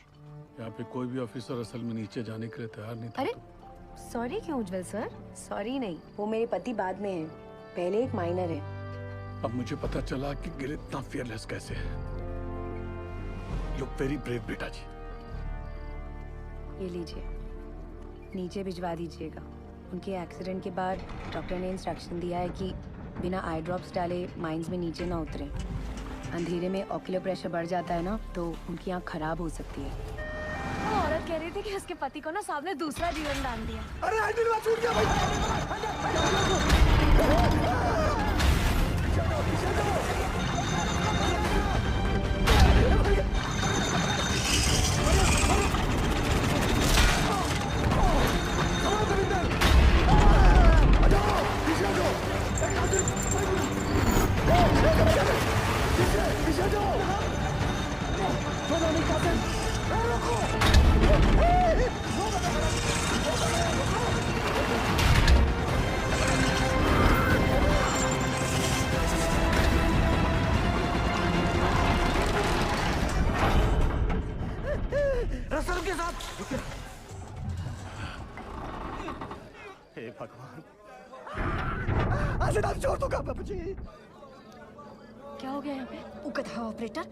यहाँ पे कोई भी ऑफिसर असल में नीचे जाने के लिए तैयार नहीं था। अरे सॉरी क्यों उज्जवल सर? सॉरी नहीं, वो मेरे पति बाद में हैं, पहले एक माइनर है। अब मुझे पता चला कि गिल इतना फियरलेस कैसे है। यू वेरी ब्रेव बेटा जी। ये लीजिए, नीचे भिजवा दीजिएगा। उनके एक्सीडेंट के बाद डॉक्टर ने इंस्ट्रक्शन दिया है कि बिना आई ड्रॉप्स डाले माइंस में नीचे ना उतरे। अंधेरे में ऑक्यूलर प्रेशर बढ़ जाता है ना, तो उनकी आँख खराब हो सकती है। वो औरत कह रही थी कि उसके पति को ना सांप ने दूसरा जीवन दान दिया। अरे हैंडल छूट गया भाई। रसल के साथ हे भगवान, आज नाम छोड़ दूंगा बाबूजी। क्या हो गया यहाँ पे? उकत है ऑपरेटर,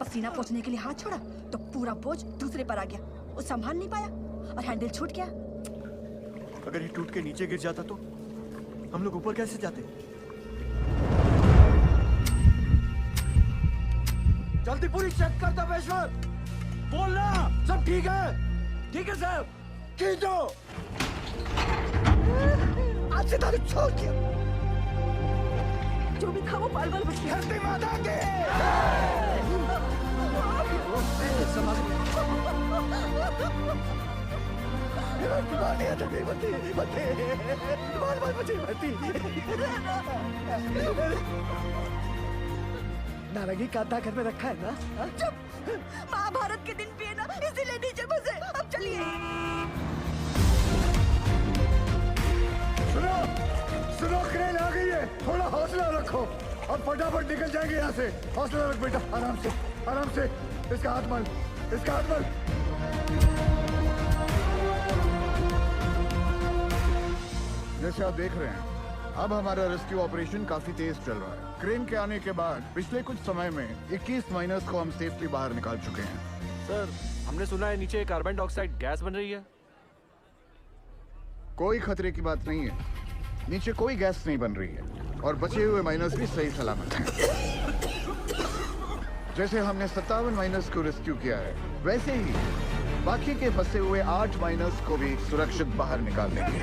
पसीना पोंछने के लिए हाथ छोड़ा तो पूरा बोझ दूसरे पर आ गया। वो संभाल नहीं पाया और हैंडल छूट गया। अगर ये टूट के नीचे गिर जाता तो हम लोग ऊपर कैसे जाते? जल्दी पूरी चेक कर दो पेशवर। बोलना सब ठीक है? ठीक है साहब। खींचो। आज से तारीख छोड़ दिया। जो भी था वो पल-पल बच गया। धरती माता के। नारंगी कांता घर में रखा है ना? चुप। महाभारत के दिन पिए ना, इसीलिए नीचे बसे। अब चलिए। सुनो, सुनो, क्रेन आ गई है। थोड़ा हौसला रखो और फटाफट निकल जाएंगे यहाँ से। हौसला रख बेटा, आराम से, आराम से। इसका हाथ मल, इसका हाथ मल। जैसे आप देख रहे हैं, अब हमारा रेस्क्यू ऑपरेशन काफी तेज चल रहा है। क्रेन के आने के बाद पिछले कुछ समय में 21 माइनर्स को हम सेफली बाहर निकाल चुके हैं। सर, हमने सुना है नीचे कार्बन डाइऑक्साइड गैस बन रही है। कोई खतरे की बात नहीं है, नीचे कोई गैस नहीं बन रही है और बचे हुए माइनर्स भी सही सलामत हैं। जैसे हमने 57 माइनर्स को रेस्क्यू किया है, वैसे ही बाकी के फंसे हुए 8 माइनर्स को भी सुरक्षित बाहर निकाल देंगे।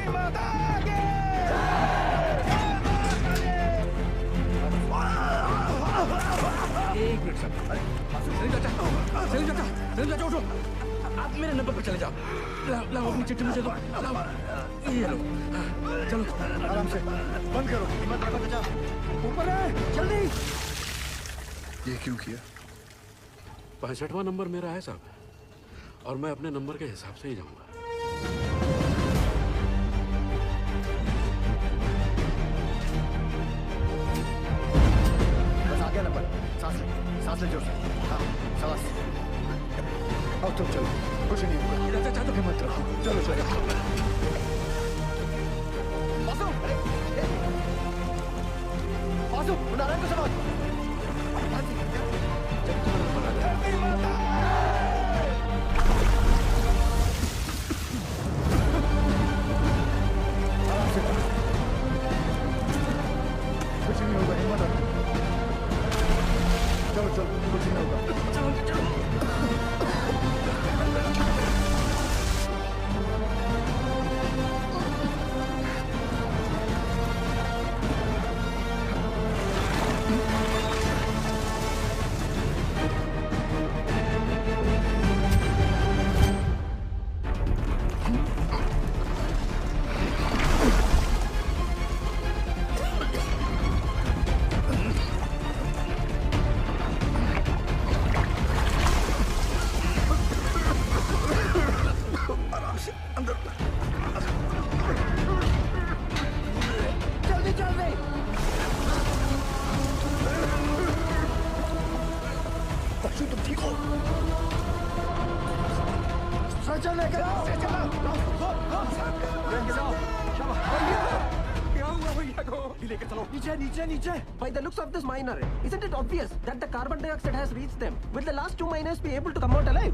एक मिनट सर। सलीम चाचा उठो। आप मेरे नंबर पर चले जाओ। लाओ अपनी चिट्ठी मुझे दो। लाओ, ये लो। चलो आराम से, बंद करो। हिम्मत रखो चाचा। ऊपर है, जल्दी। ये क्यों किया? 65वां नंबर मेरा है साहब, और मैं अपने नंबर के हिसाब से ही जाऊंगा। बस आ गया नंबर। सांस ले जोर से। हाँ, शाबाश। अब तुम चलो, कुछ नहीं होगा। चाचा हिम्मत रखो, चलो चलो। बासु, नारायण को समाज। कुछ नहीं होगा, हिम्मत रखो। चलो चलो, कुछ नहीं होगा। By the looks of this miner, isn't it obvious that the carbon dioxide has reached them? Will the last 2 miners be able to come out alive?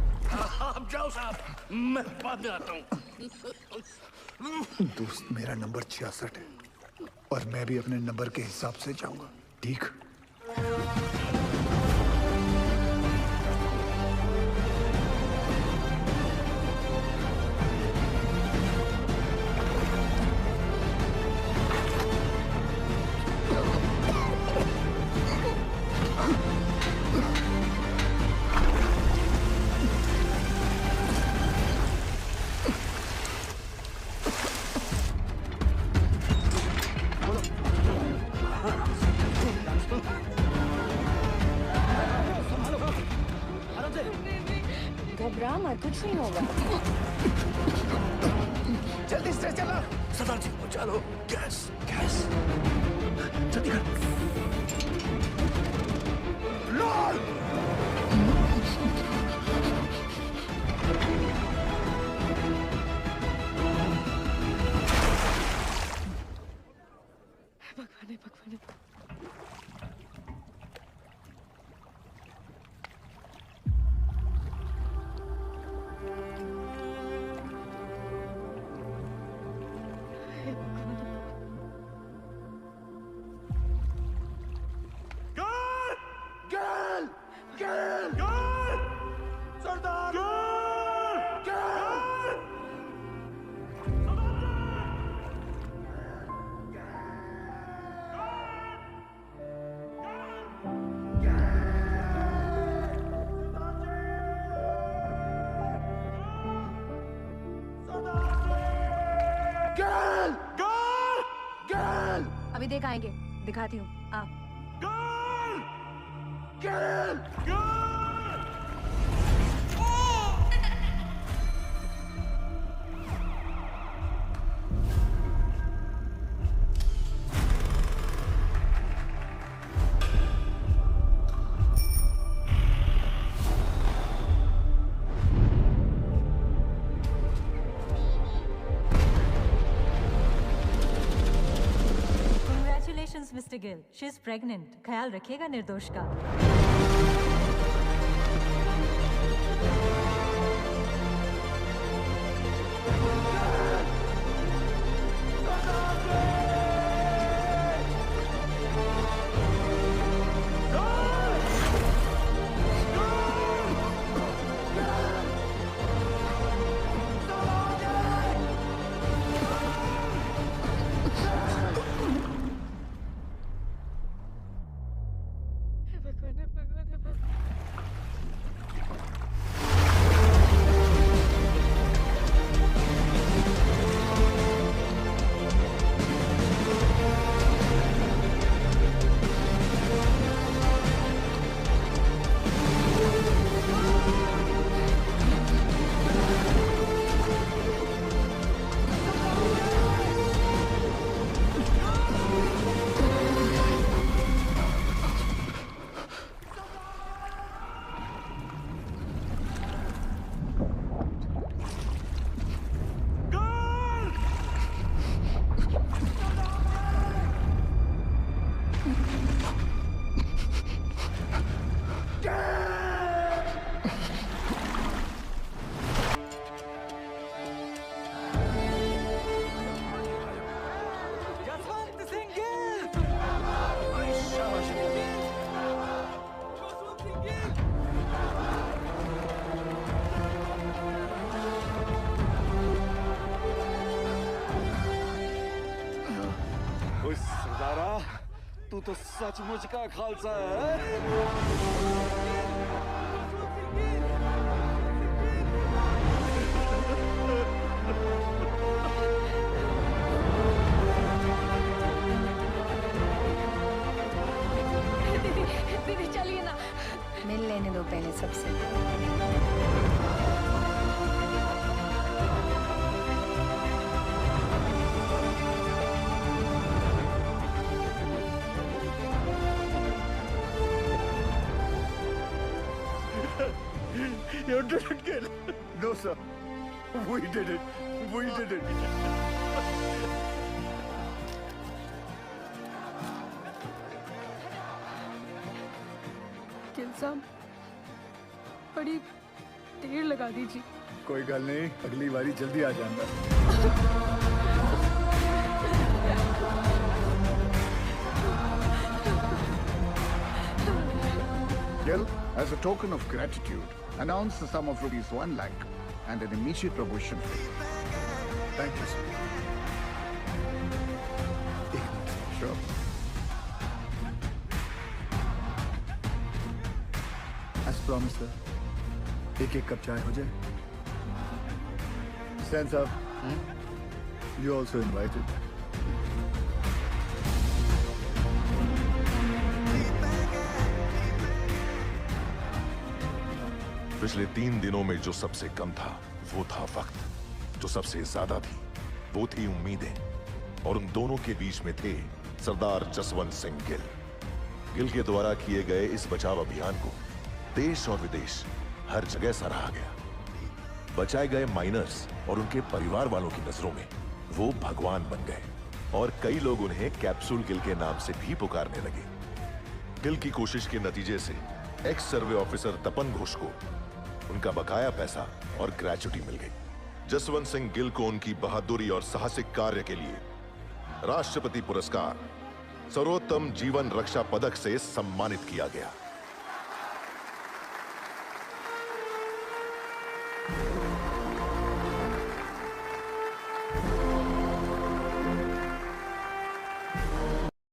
आप जाओ साहब, मैं बाद में आता हूँ। दोस्त, मेरा नंबर 66 है। और मैं भी अपने नंबर के हिसाब से जाऊंगा, ठीक? घबरा मत, कुछ नहीं होगा। जल्दी से चलो सरदार जी, चलो। गैस गैस जल्दी कर। भगवान है, भगवान है। अभी देख आएंगे, दिखाती हूँ। Ah mister Gill, she is pregnant. ख्याल रखिएगा निर्दोष का। तू तो सचमुच का खालसा है। दीदी चलिए ना, मिल लेने दो पहले सबसे। You didn't kill. No, sir. We did it. We did it. Gill साहब, बड़ी देर लगा दीजिए। कोई गल नहीं, अगली बारी जल्दी आ जाऊंगा। Gill, as a token of gratitude, announce the sum of rupees 1 lakh and an immediate promotion fee. Thank you, sir. Sure. As promised, sir. एक कप चाय हो जाए. Stand up. You also invited. पिछले 3 दिनों में जो सबसे कम था वो था वक्त. जो सबसे ज्यादा थी वो थी उम्मीदें. और उन दोनों के बीच में थे सरदार जसवंत सिंह गिल. गिल के द्वारा किए गए इस बचाव अभियान को देश और विदेश हर जगह सराहा गया. बचाए गए माइनर्स और उनके परिवार वालों की नजरों में वो भगवान बन गए और कई लोग उन्हें कैप्सूल गिल के नाम से भी पुकारने लगे. गिल की कोशिश के नतीजे से एक्स सर्वे ऑफिसर तपन घोष को उनका बकाया पैसा और ग्रेच्युटी मिल गई. जसवंत सिंह गिल को उनकी बहादुरी और साहसिक कार्य के लिए राष्ट्रपति पुरस्कार सर्वोत्तम जीवन रक्षा पदक से सम्मानित किया गया.